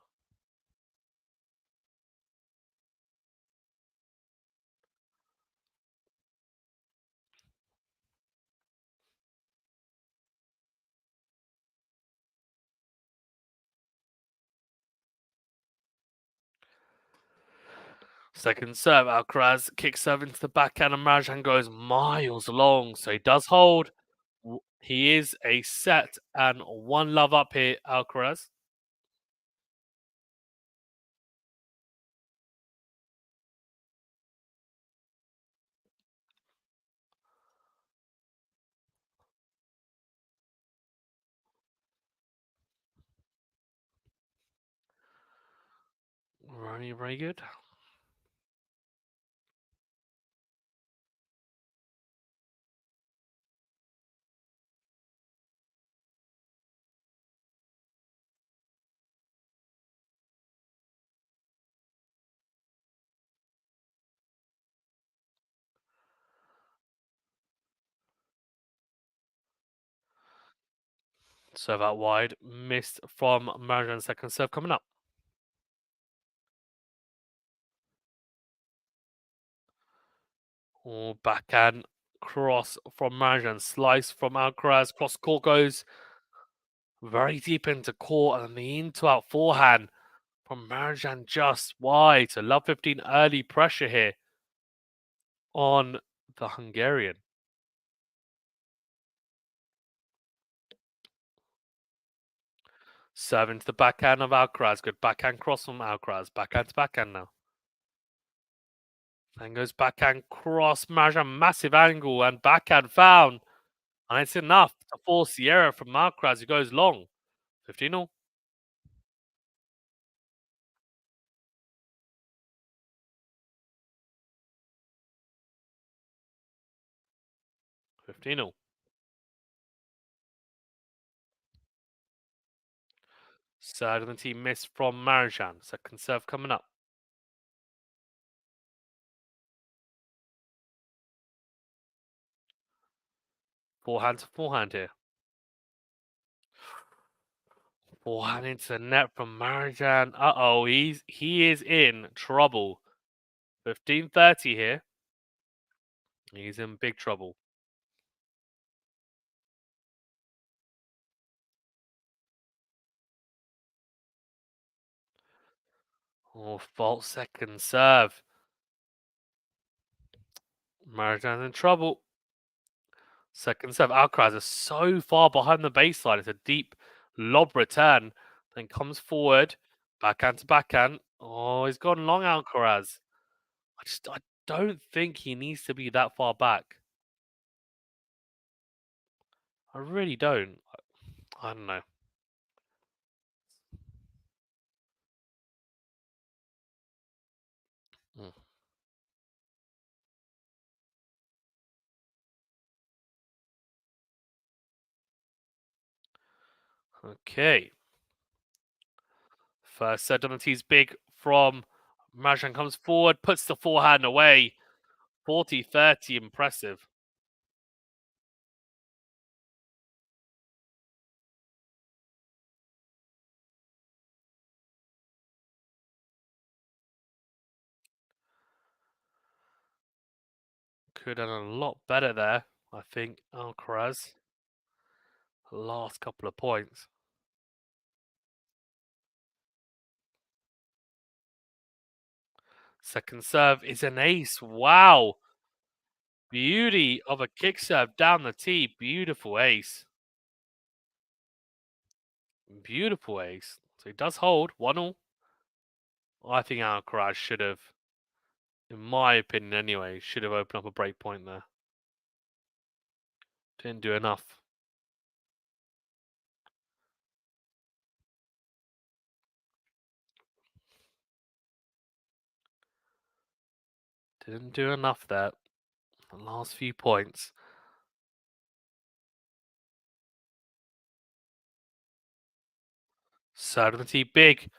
Speaker 1: Second serve, Alcaraz kicks serve into the backhand, and Marozsan goes miles long, so he does hold. He is a set and 1-love up here, Alcaraz. Very, very good. Serve out wide, missed from Marozsan. Second serve coming up. Backhand cross from Marozsan, slice from Alcaraz. Cross court goes very deep into court, and the into out forehand from Marozsan just wide. So love 15 early pressure here on the Hungarian. Serve into the backhand of Alcaraz. Good backhand cross from Alcaraz. Backhand to backhand now. Then goes backhand cross. Marozsan massive angle and backhand found. And it's enough to force the error from Alcaraz, who goes long. 15-0. Side of the team missed from Marozsan. Second serve coming up. Forehand to forehand here. Forehand into the net from Marozsan. Uh-oh, he is in trouble. 15-30 here. He's in big trouble. Oh, false second serve. Marozsan's in trouble. Second serve. Alcaraz is so far behind the baseline. It's a deep lob return. Then comes forward. Backhand to backhand. Oh, he's gone long, Alcaraz. I don't think he needs to be that far back. I really don't. I don't know. Mm. Okay. First set on the tee's big from Marozsan comes forward, puts the forehand away. 40-30, impressive. Could have done a lot better there, I think, Alcaraz. Last couple of points. Second serve is an ace. Wow. Beauty of a kick serve down the tee. Beautiful ace. Beautiful ace. So he does hold 1-1. I think Alcaraz should have, in my opinion anyway, should have opened up a break point there. Didn't do enough. Didn't do enough there. The last few points. Certainty big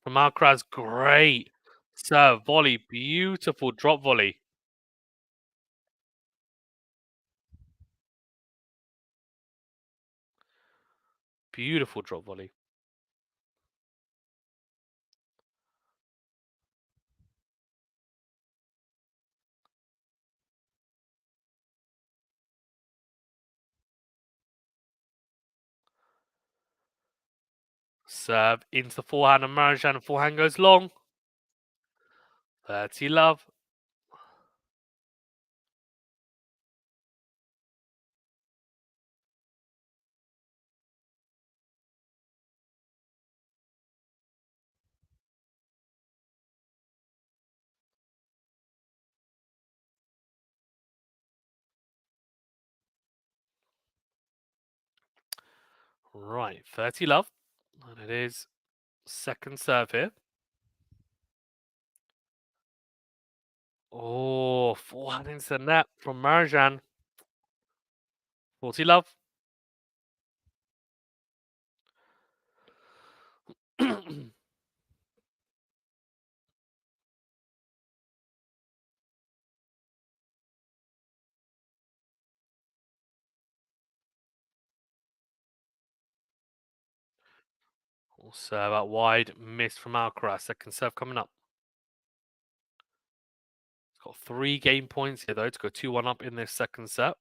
Speaker 1: from Alcaraz. Great serve volley. Beautiful drop volley. Beautiful drop volley. Serve into the forehand of Marozsan. Forehand goes long. 30 love. Right, 30 love. And it is second serve here. Oh, forehand into the net from Marozsan. 40 love. Serve out wide. Missed from Alcaraz. Second serve coming up. Got 3 game points here, though, to go 2-1 up in this second set.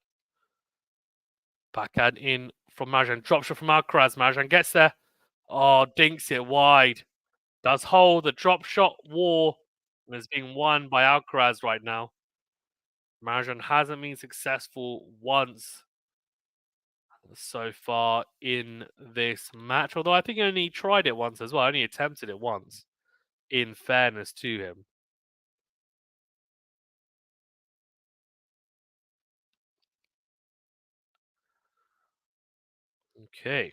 Speaker 1: Backhand in from Marozsan. Drop shot from Alcaraz. Marozsan gets there. Oh, dinks it wide. Does hold the drop shot war. And is being won by Alcaraz right now. Marozsan hasn't been successful once so far in this match. Although I think he only tried it once as well. Only attempted it once, in fairness to him. Okay.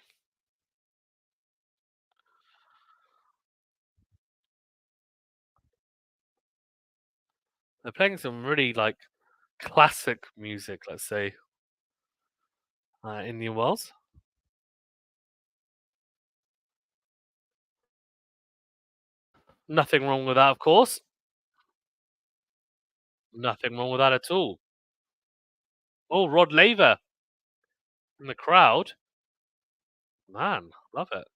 Speaker 1: They're playing some really like classic music, let's say, in New Wells. Nothing wrong with that, of course. Nothing wrong with that at all. Oh, Rod Laver in the crowd. Man, love it.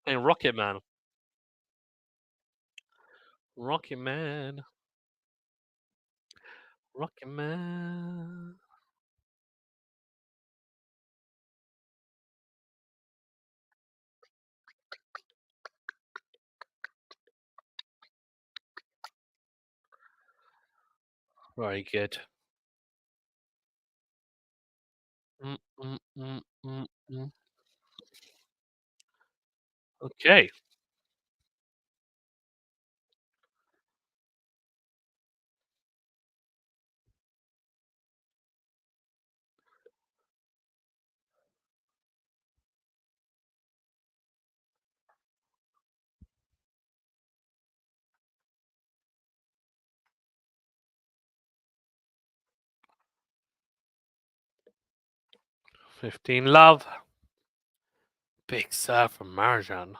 Speaker 1: Hey, Rocket Man. Rocket Man. Rocket Man. Very good. Mm, mm, mm, mm, mm. Okay. $15 love. Big serve from Marozsan.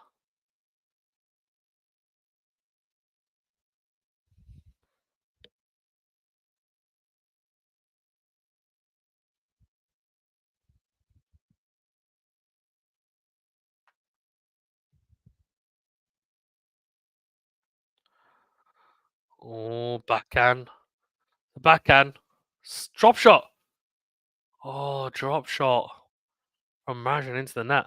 Speaker 1: Oh, backhand. Backhand. Drop shot. Oh, drop shot from Marozsan into the net.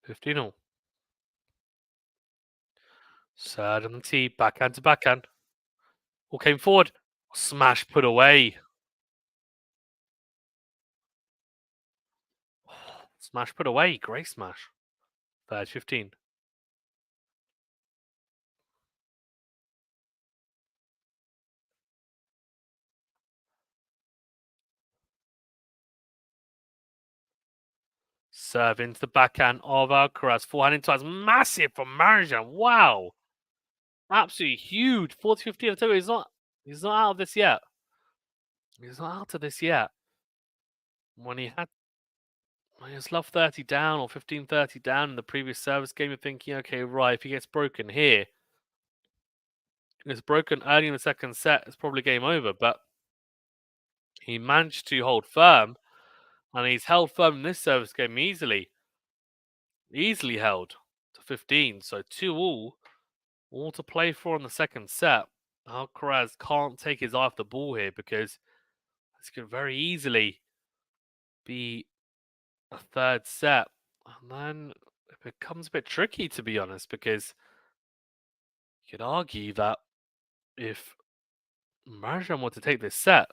Speaker 1: 15 all. Third on the tee. Backhand to backhand. All came forward. Smash put away. Smash put away. Great smash. Third 15. Serve into the backhand of Alcaraz. Forehand into us. Massive from Marozsan. Wow. Absolutely huge. 40 15. I tell you, he's not out of this yet. He's not out of this yet. When he had when he was love 30 down or 15-30 down in the previous service game, you're thinking, okay, right, if he gets broken here, it's broken early in the second set, it's probably game over. But he managed to hold firm, and he's held firm in this service game easily held to 15. So 2 all to play for in the second set. Alcaraz can't take his eye off the ball here because this could very easily be a third set. And then it becomes a bit tricky, to be honest, because you could argue that if Marozsan were to take this set,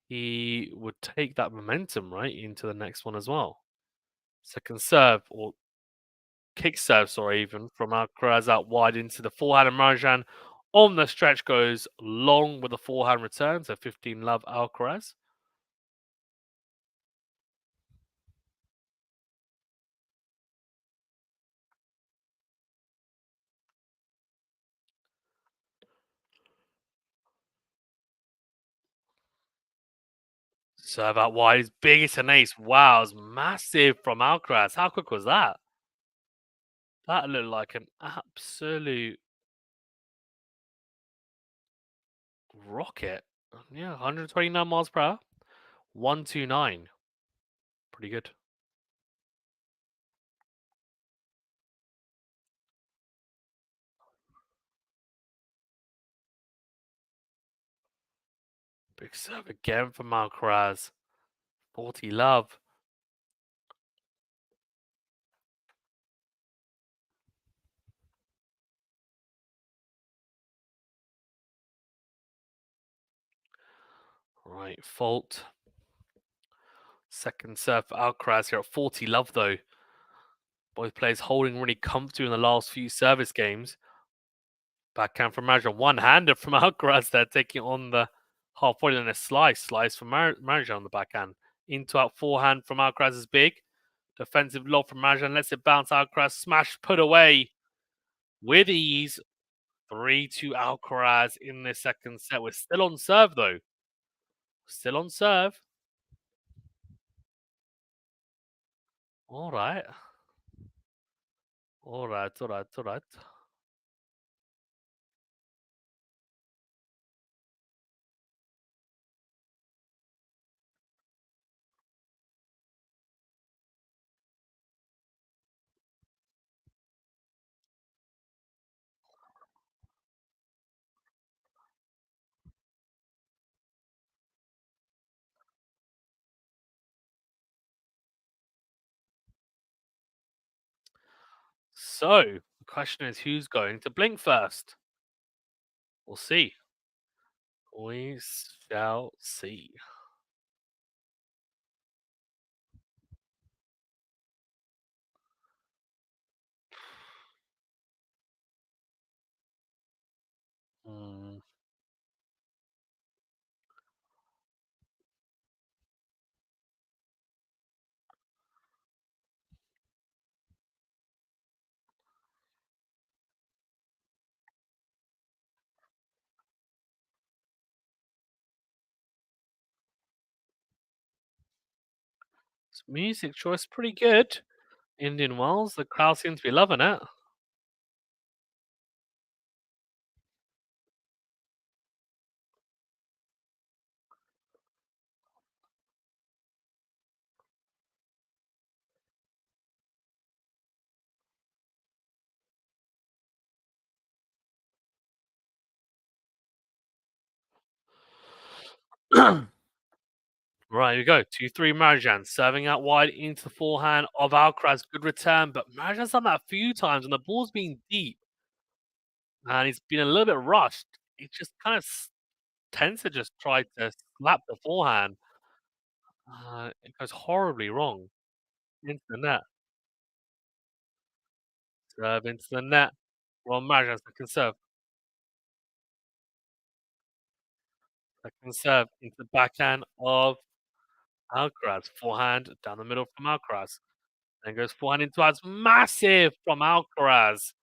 Speaker 1: he would take that momentum right into the next one as well. Second serve or kick serve, sorry, even from Alcaraz out wide into the forehand, and Marozsan on the stretch goes long with the forehand return. So 15 love Alcaraz. Serve out wide is biggest an ace. Wow, it's massive from Alcaraz. How quick was that? That looked like an absolute rocket. Yeah, 129 miles per hour. 129. Pretty good. Big serve again from Alcaraz. 40 love. Right, fault. Second serve for Alcaraz here at 40 love, though. Both players holding really comfortable in the last few service games. Backhand from Marozsan. One-hander from Alcaraz there, taking on the half volley and a slice. Slice from Marozsan on the backhand. Into out forehand from Alcaraz is big. Defensive lob from Marozsan. Lets it bounce. Alcaraz smash put away with ease. 3-2 Alcaraz in the second set. We're still on serve, though. Still on serve. All right. All right. All right. All right. So, the question is who's going to blink first? We'll see. We shall see. Mm, music choice pretty good. Indian Wells, the crowd seems to be loving it. Right, here we go. 2-3 Marozsan serving out wide into the forehand of Alcaraz. Good return, but Marozsan's done that a few times and the ball's been deep and he's been a little bit rushed. He just kind of tends to just try to slap the forehand. It goes horribly wrong into the net. Serve into the net. Well, Marozsan second serve. Second serve into the backhand of Alcaraz. Forehand down the middle from Alcaraz. Then goes forehand into us. Massive from Alcaraz.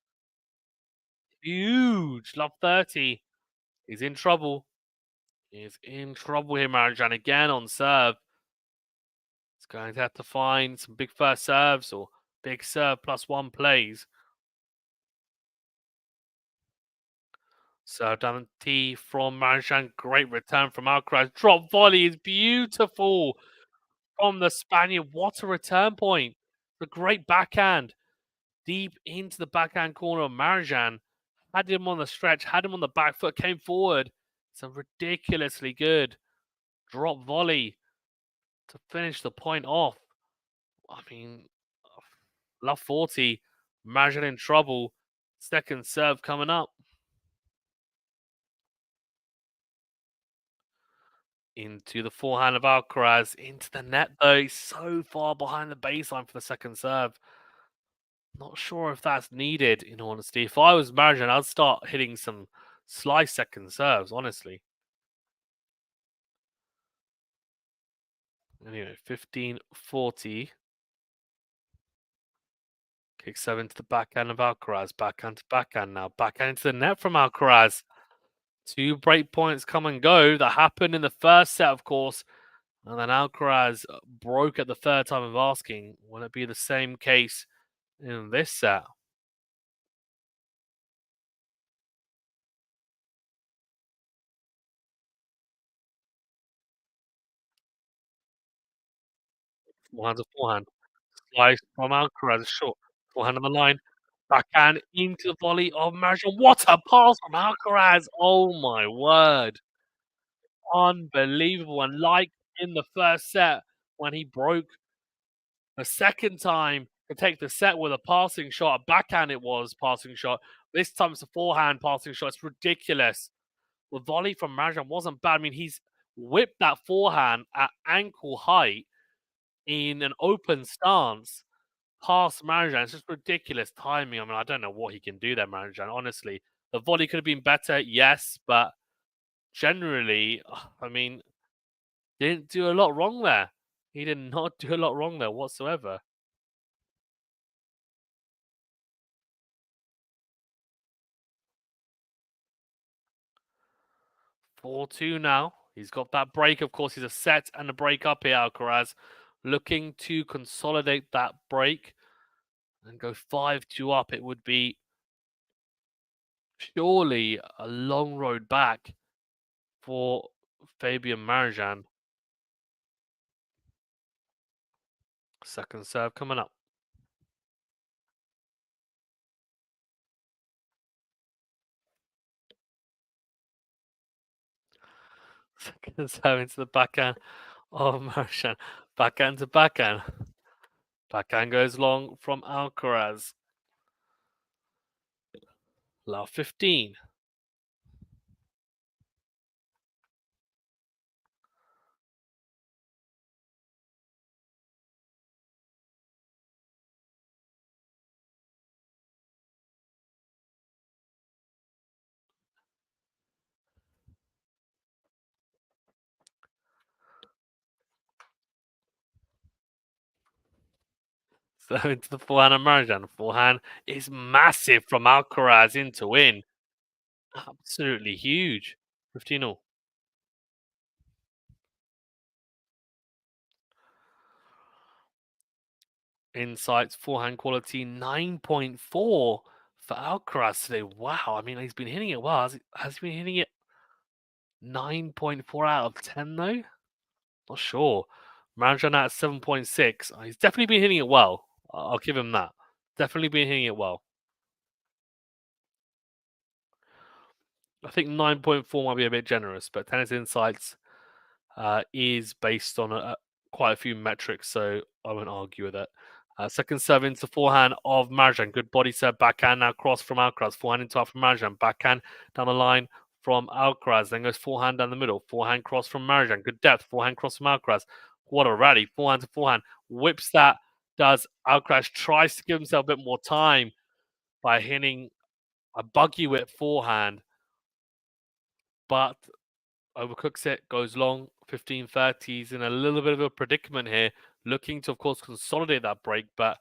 Speaker 1: Huge. Love 30. He's in trouble. He's in trouble here, Marozsan. Again on serve. He's going to have to find some big first serves or big serve plus one plays. Serve down the tee from Marozsan. Great return from Alcaraz. Drop volley is beautiful from the Spaniard. What a return point. The great backhand. Deep into the backhand corner of Marozsan. Had him on the stretch, had him on the back foot, came forward. It's a ridiculously good drop volley to finish the point off. I mean, love 40. Marozsan in trouble. Second serve coming up. Into the forehand of Alcaraz. Into the net, though. He's so far behind the baseline for the second serve. Not sure if that's needed, in honesty. If I was Marozsan, I'd start hitting some slice second serves, honestly. Anyway, 15-40. Kick seven to the backhand of Alcaraz. Backhand to backhand now. Backhand into the net from Alcaraz. Two break points come and go. That happened in the first set, of course. And then Alcaraz broke at the third time of asking. Will it be the same case in this set? Forehand to forehand. Slice from Alcaraz. Short. Forehand on the line. Backhand into the volley of Marozsan. What a pass from Alcaraz! Oh my word. Unbelievable. And like in the first set, when he broke a second time to take the set with a passing shot, a backhand it was, passing shot. This time it's a forehand passing shot. It's ridiculous. The volley from Marozsan wasn't bad. I mean, he's whipped that forehand at ankle height in an open stance past Marozsan. It's just ridiculous timing. I mean, I don't know what he can do there, Marozsan, honestly. The volley could have been better, yes, but generally, I mean, didn't do a lot wrong there. He did not do a lot wrong there whatsoever. 4-2 now. He's got that break. Of course, he's a set and a break up here, Alcaraz. Looking to consolidate that break and go 5-2 up. It would be surely a long road back for Fabian Marozsan. Second serve coming up. Second serve into the backhand of Marozsan. Backhand to backhand. Backhand goes long from Alcaraz. Love 15. So into the forehand of Marozsan. Forehand is massive from Alcaraz into win. Absolutely huge. 15 all. Insights, forehand quality 9.4 for Alcaraz today. Wow. I mean, he's been hitting it well. Has he been hitting it 9.4 out of 10, though? Not sure. Marozsan at 7.6. He's definitely been hitting it well. I'll give him that. Definitely been hitting it well. I think 9.4 might be a bit generous, but Tennis Insights is based on quite a few metrics, so I won't argue with it. Second serve into forehand of Marozsan. Good body serve, backhand now cross from Alcaraz. Forehand into half from Marozsan. Backhand down the line from Alcaraz. Then goes forehand down the middle. Forehand cross from Marozsan. Good depth. Forehand cross from Alcaraz. What a rally. Forehand to forehand. Whips that. Does Alcaraz tries to give himself a bit more time by hitting a buggy whip forehand, but overcooks it, goes long, 15-30. He's in a little bit of a predicament here, looking to, of course, consolidate that break, but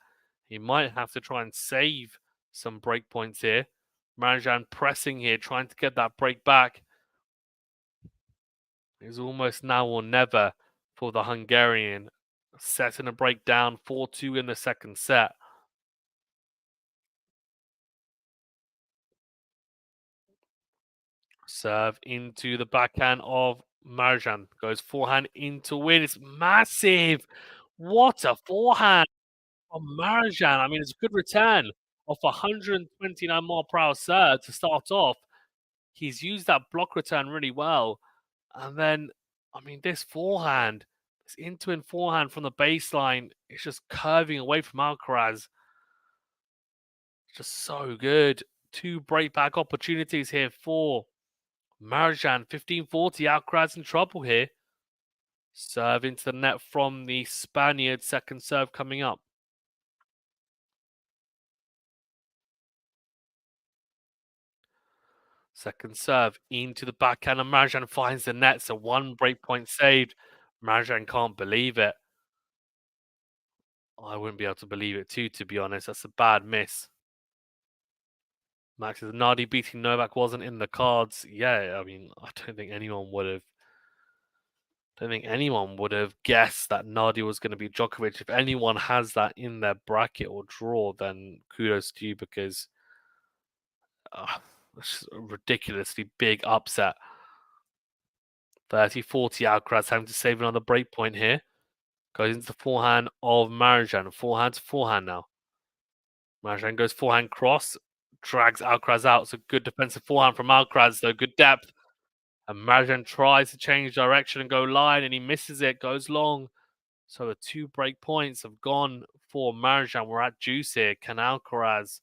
Speaker 1: he might have to try and save some break points here. Marozsan pressing here, trying to get that break back. It's almost now or never for the Hungarian. Setting a break down, 4-2 in the second set. Serve into the backhand of Marozsan. Goes forehand into win. It's massive. What a forehand from Marozsan. I mean, it's a good return off 129 mile per hour serve to start off. He's used that block return really well. And then, I mean, this forehand, this into and forehand from the baseline, it's just curving away from Alcaraz. Just so good. Two break back opportunities here for Marozsan. 15-40. Alcaraz in trouble here. Serve into the net from the Spaniard. Second serve coming up. Second serve into the backhand, and Marozsan finds the net. So one breakpoint saved. Marozsan can't believe it. I wouldn't be able to believe it too, to be honest. That's a bad miss. Max says Nardi beating Novak wasn't in the cards. Yeah, I mean, I don't think anyone would have. Don't think anyone would have guessed that Nardi was going to be Djokovic. If anyone has that in their bracket or draw, then kudos to you because it's a ridiculously big upset. 30-40. Alcaraz having to save another break point here. Goes into the forehand of Marozsan. Forehand to forehand now. Marozsan goes forehand cross. Drags Alcaraz out. So good defensive forehand from Alcaraz, though. Good depth. And Marozsan tries to change direction and go line, and he misses it. Goes long. So the two break points have gone for Marozsan. We're at juice here. Can Alcaraz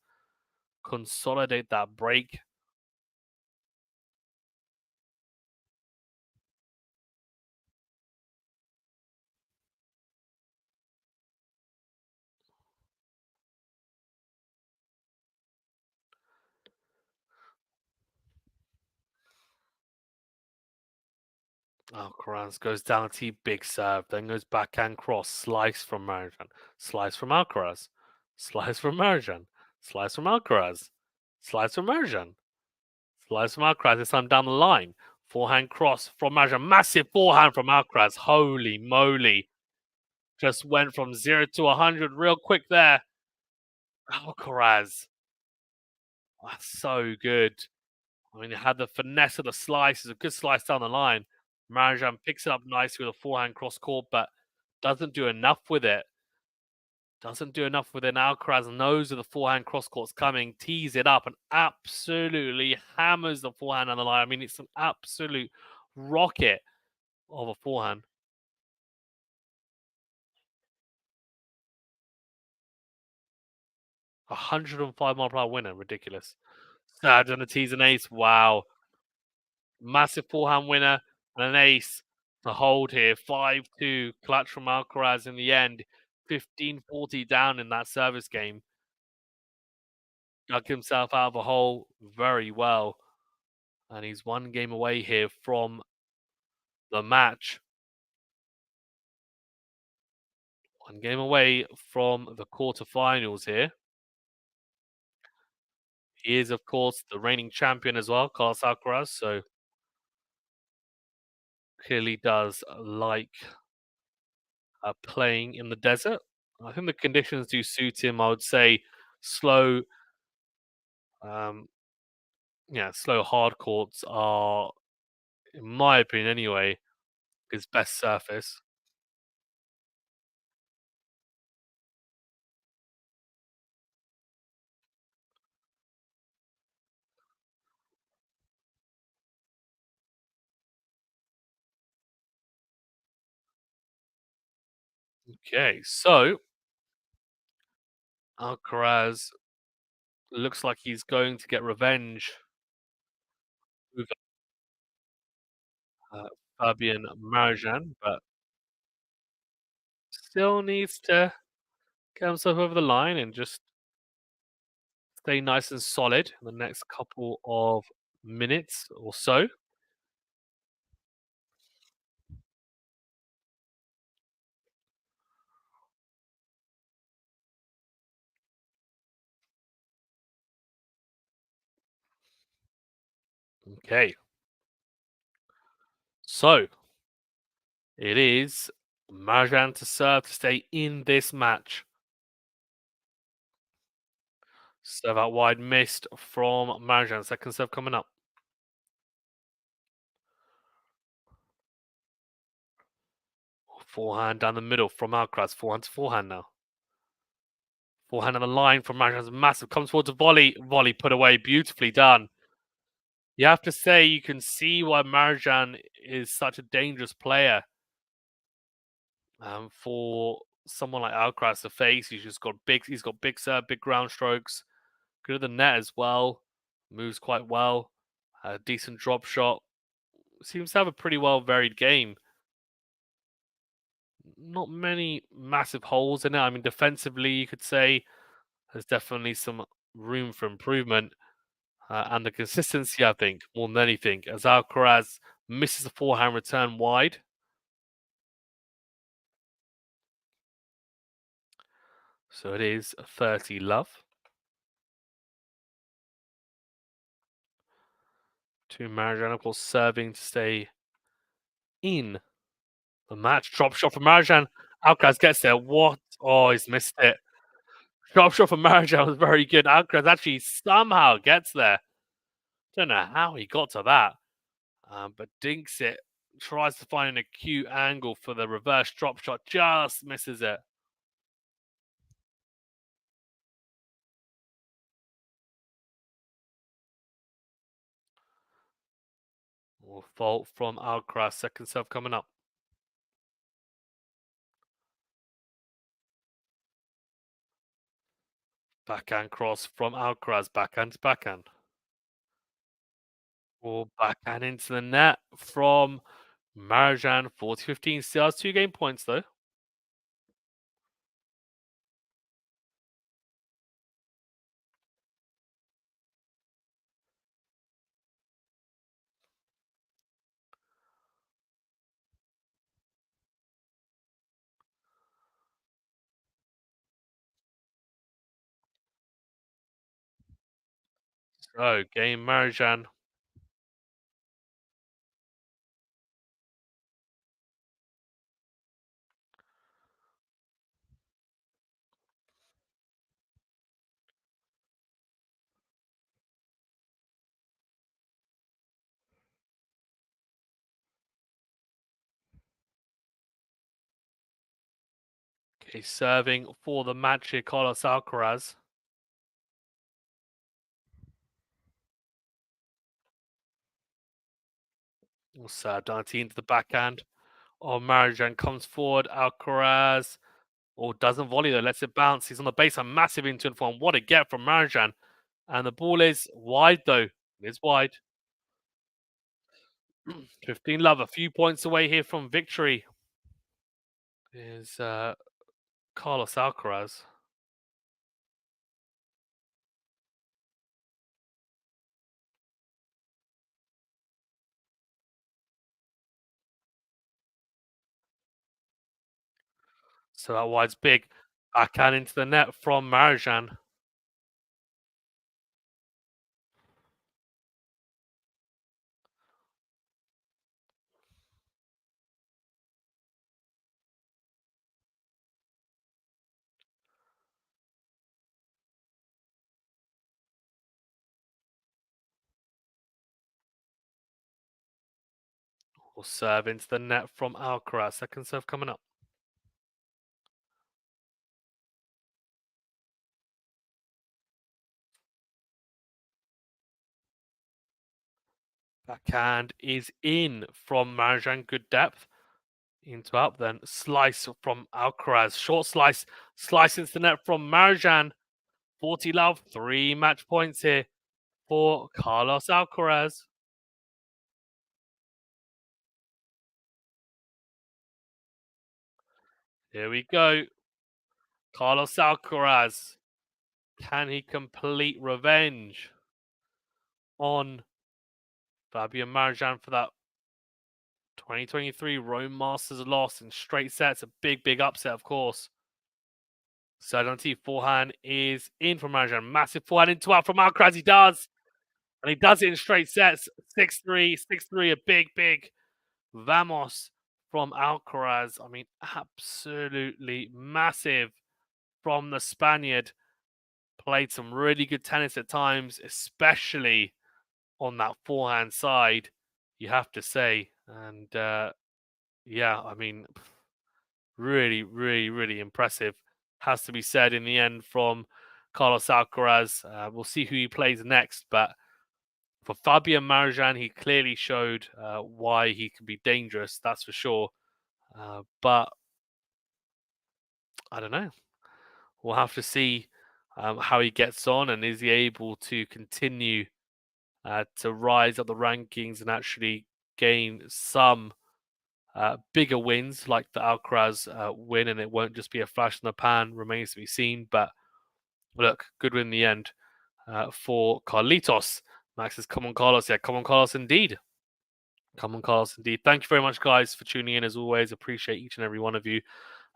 Speaker 1: consolidate that break? Alcaraz goes down to big serve, then goes backhand cross, slice from Marozsan, slice from Alcaraz, slice from Marozsan, slice from Alcaraz, slice from Marozsan, slice from Alcaraz. This time down the line, forehand cross from Marozsan, massive forehand from Alcaraz. Holy moly! Just went from 0 to 100 real quick there. Alcaraz, that's so good. I mean, it had the finesse of the slice. It's a good slice down the line. Marozsan picks it up nicely with a forehand cross court, but doesn't do enough with it. Doesn't do enough with it. Alcaraz knows that the forehand cross court's coming, tees it up, and absolutely hammers the forehand on the line. I mean, it's an absolute rocket of a forehand. 105 mile per hour winner. Ridiculous. Served on the tees and ace. Wow. Massive forehand winner and an ace to hold here. 5-2 clutch from Alcaraz in the end. 15-40 down in that service game. Dug himself out of a hole very well. And he's one game away here from the match. One game away from the quarterfinals here. He is, of course, the reigning champion as well, Carlos Alcaraz. So clearly does like playing in the desert. I think the conditions do suit him. I would say slow, um, slow hard courts are, in my opinion anyway, his best surface. Okay, so Alcaraz looks like he's going to get revenge with uh, Fabian Marozsan, but still needs to get himself over the line and just stay nice and solid in the next couple of minutes or so. Okay, so it is Marozsan to serve to stay in this match. Serve out wide missed from Marozsan. Second serve coming up. Forehand down the middle from Alcaraz. Forehand to forehand now. Forehand on the line from Marozsan's massive. Comes forward to volley. Volley put away. Beautifully done. You have to say you can see why Marozsan is such a dangerous player. For someone like Alcaraz to face, he's got big serve, big ground strokes, good at the net as well, moves quite well, decent drop shot. Seems to have a pretty well varied game. Not many massive holes in it. I mean, defensively, you could say there's definitely some room for improvement. And the consistency, I think, more than anything, as Alcaraz misses a forehand return wide. So it is 30 love. To Marozsan, of course, serving to stay in the match. Drop shot from Marozsan. Alcaraz gets there. What? Oh, he's missed it. Drop shot from Marozsan was very good. Alcaraz actually somehow gets there. Don't know how he got to that. But dinks it. Tries to find an acute angle for the reverse drop shot. Just misses it. Or fault from Alcaraz. Second serve coming up. Backhand cross from Alcaraz. Backhand to backhand. Or backhand into the net from Marozsan. 40-15. Still has 2 game points though. So game Marozsan. Okay, serving for the match here, Carlos Alcaraz. Will serve 19 to the backhand. Oh, Marozsan comes forward. Alcaraz. Oh, doesn't volley though. Lets it bounce. He's on the base. A massive into and form. What a get from Marozsan. And the ball is wide though. It's wide. 15 love. A few points away here from victory. Is Carlos Alcaraz. So that wide's big. Backhand into the net from Marozsan. Will serve into the net from Alcaraz. Second serve coming up. Backhand is in from Marozsan. Good depth. into up, then slice from Alcaraz. Short slice. Slice into the net from Marozsan. 40 love. 3 match points here for Carlos Alcaraz. Here we go. Carlos Alcaraz. Can he complete revenge on Fabian Marozsan for that 2023 Rome Masters loss in straight sets? A big, big upset, of course. Certainty forehand is in from Marozsan. Massive forehand into out from Alcaraz. He does. And he does it in straight sets. 6-3, 6-3. A big, big vamos from Alcaraz. I mean, absolutely massive from the Spaniard. Played some really good tennis at times, especially on that forehand side, you have to say. And yeah, I mean, really, really, really impressive. Has to be said in the end from Carlos Alcaraz. We'll see who he plays next, but for Fabian Marozsan, he clearly showed why he can be dangerous. That's for sure. But I don't know. We'll have to see how he gets on, and is he able to continue to rise up the rankings and actually gain some bigger wins like the Alcaraz win, and it won't just be a flash in the pan. Remains to be seen. But look, good win in the end for Carlitos. Max says, come on, Carlos. Yeah, come on, Carlos, indeed. Come on, Carlos, indeed. Thank you very much, guys, for tuning in. As always, appreciate each and every one of you.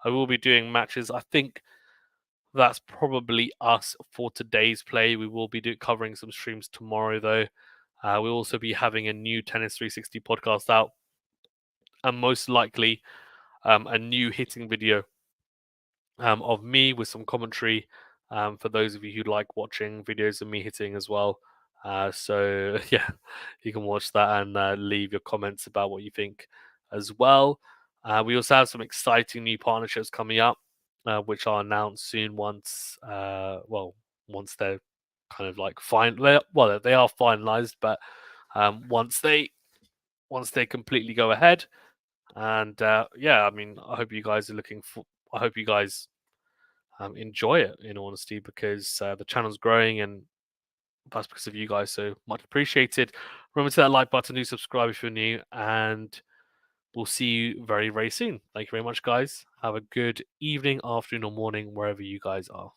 Speaker 1: I will be doing matches. I think that's probably us for today's play. We will be covering some streams tomorrow, though. We'll also be having a new Tennis 360 podcast out, and most likely a new hitting video of me with some commentary for those of you who like watching videos of me hitting as well. So yeah, you can watch that and leave your comments about what you think as well. We also have some exciting new partnerships coming up, which are announced soon once once they're kind of like they are finalized, but once they completely go ahead. And yeah, I mean, I hope you guys enjoy it, in honesty, because the channel's growing, and that's because of you guys. So much appreciated. Remember to hit that like button, do subscribe if you're new, and we'll see you very, very soon. Thank you very much, guys. Have a good evening, afternoon, or morning, wherever you guys are.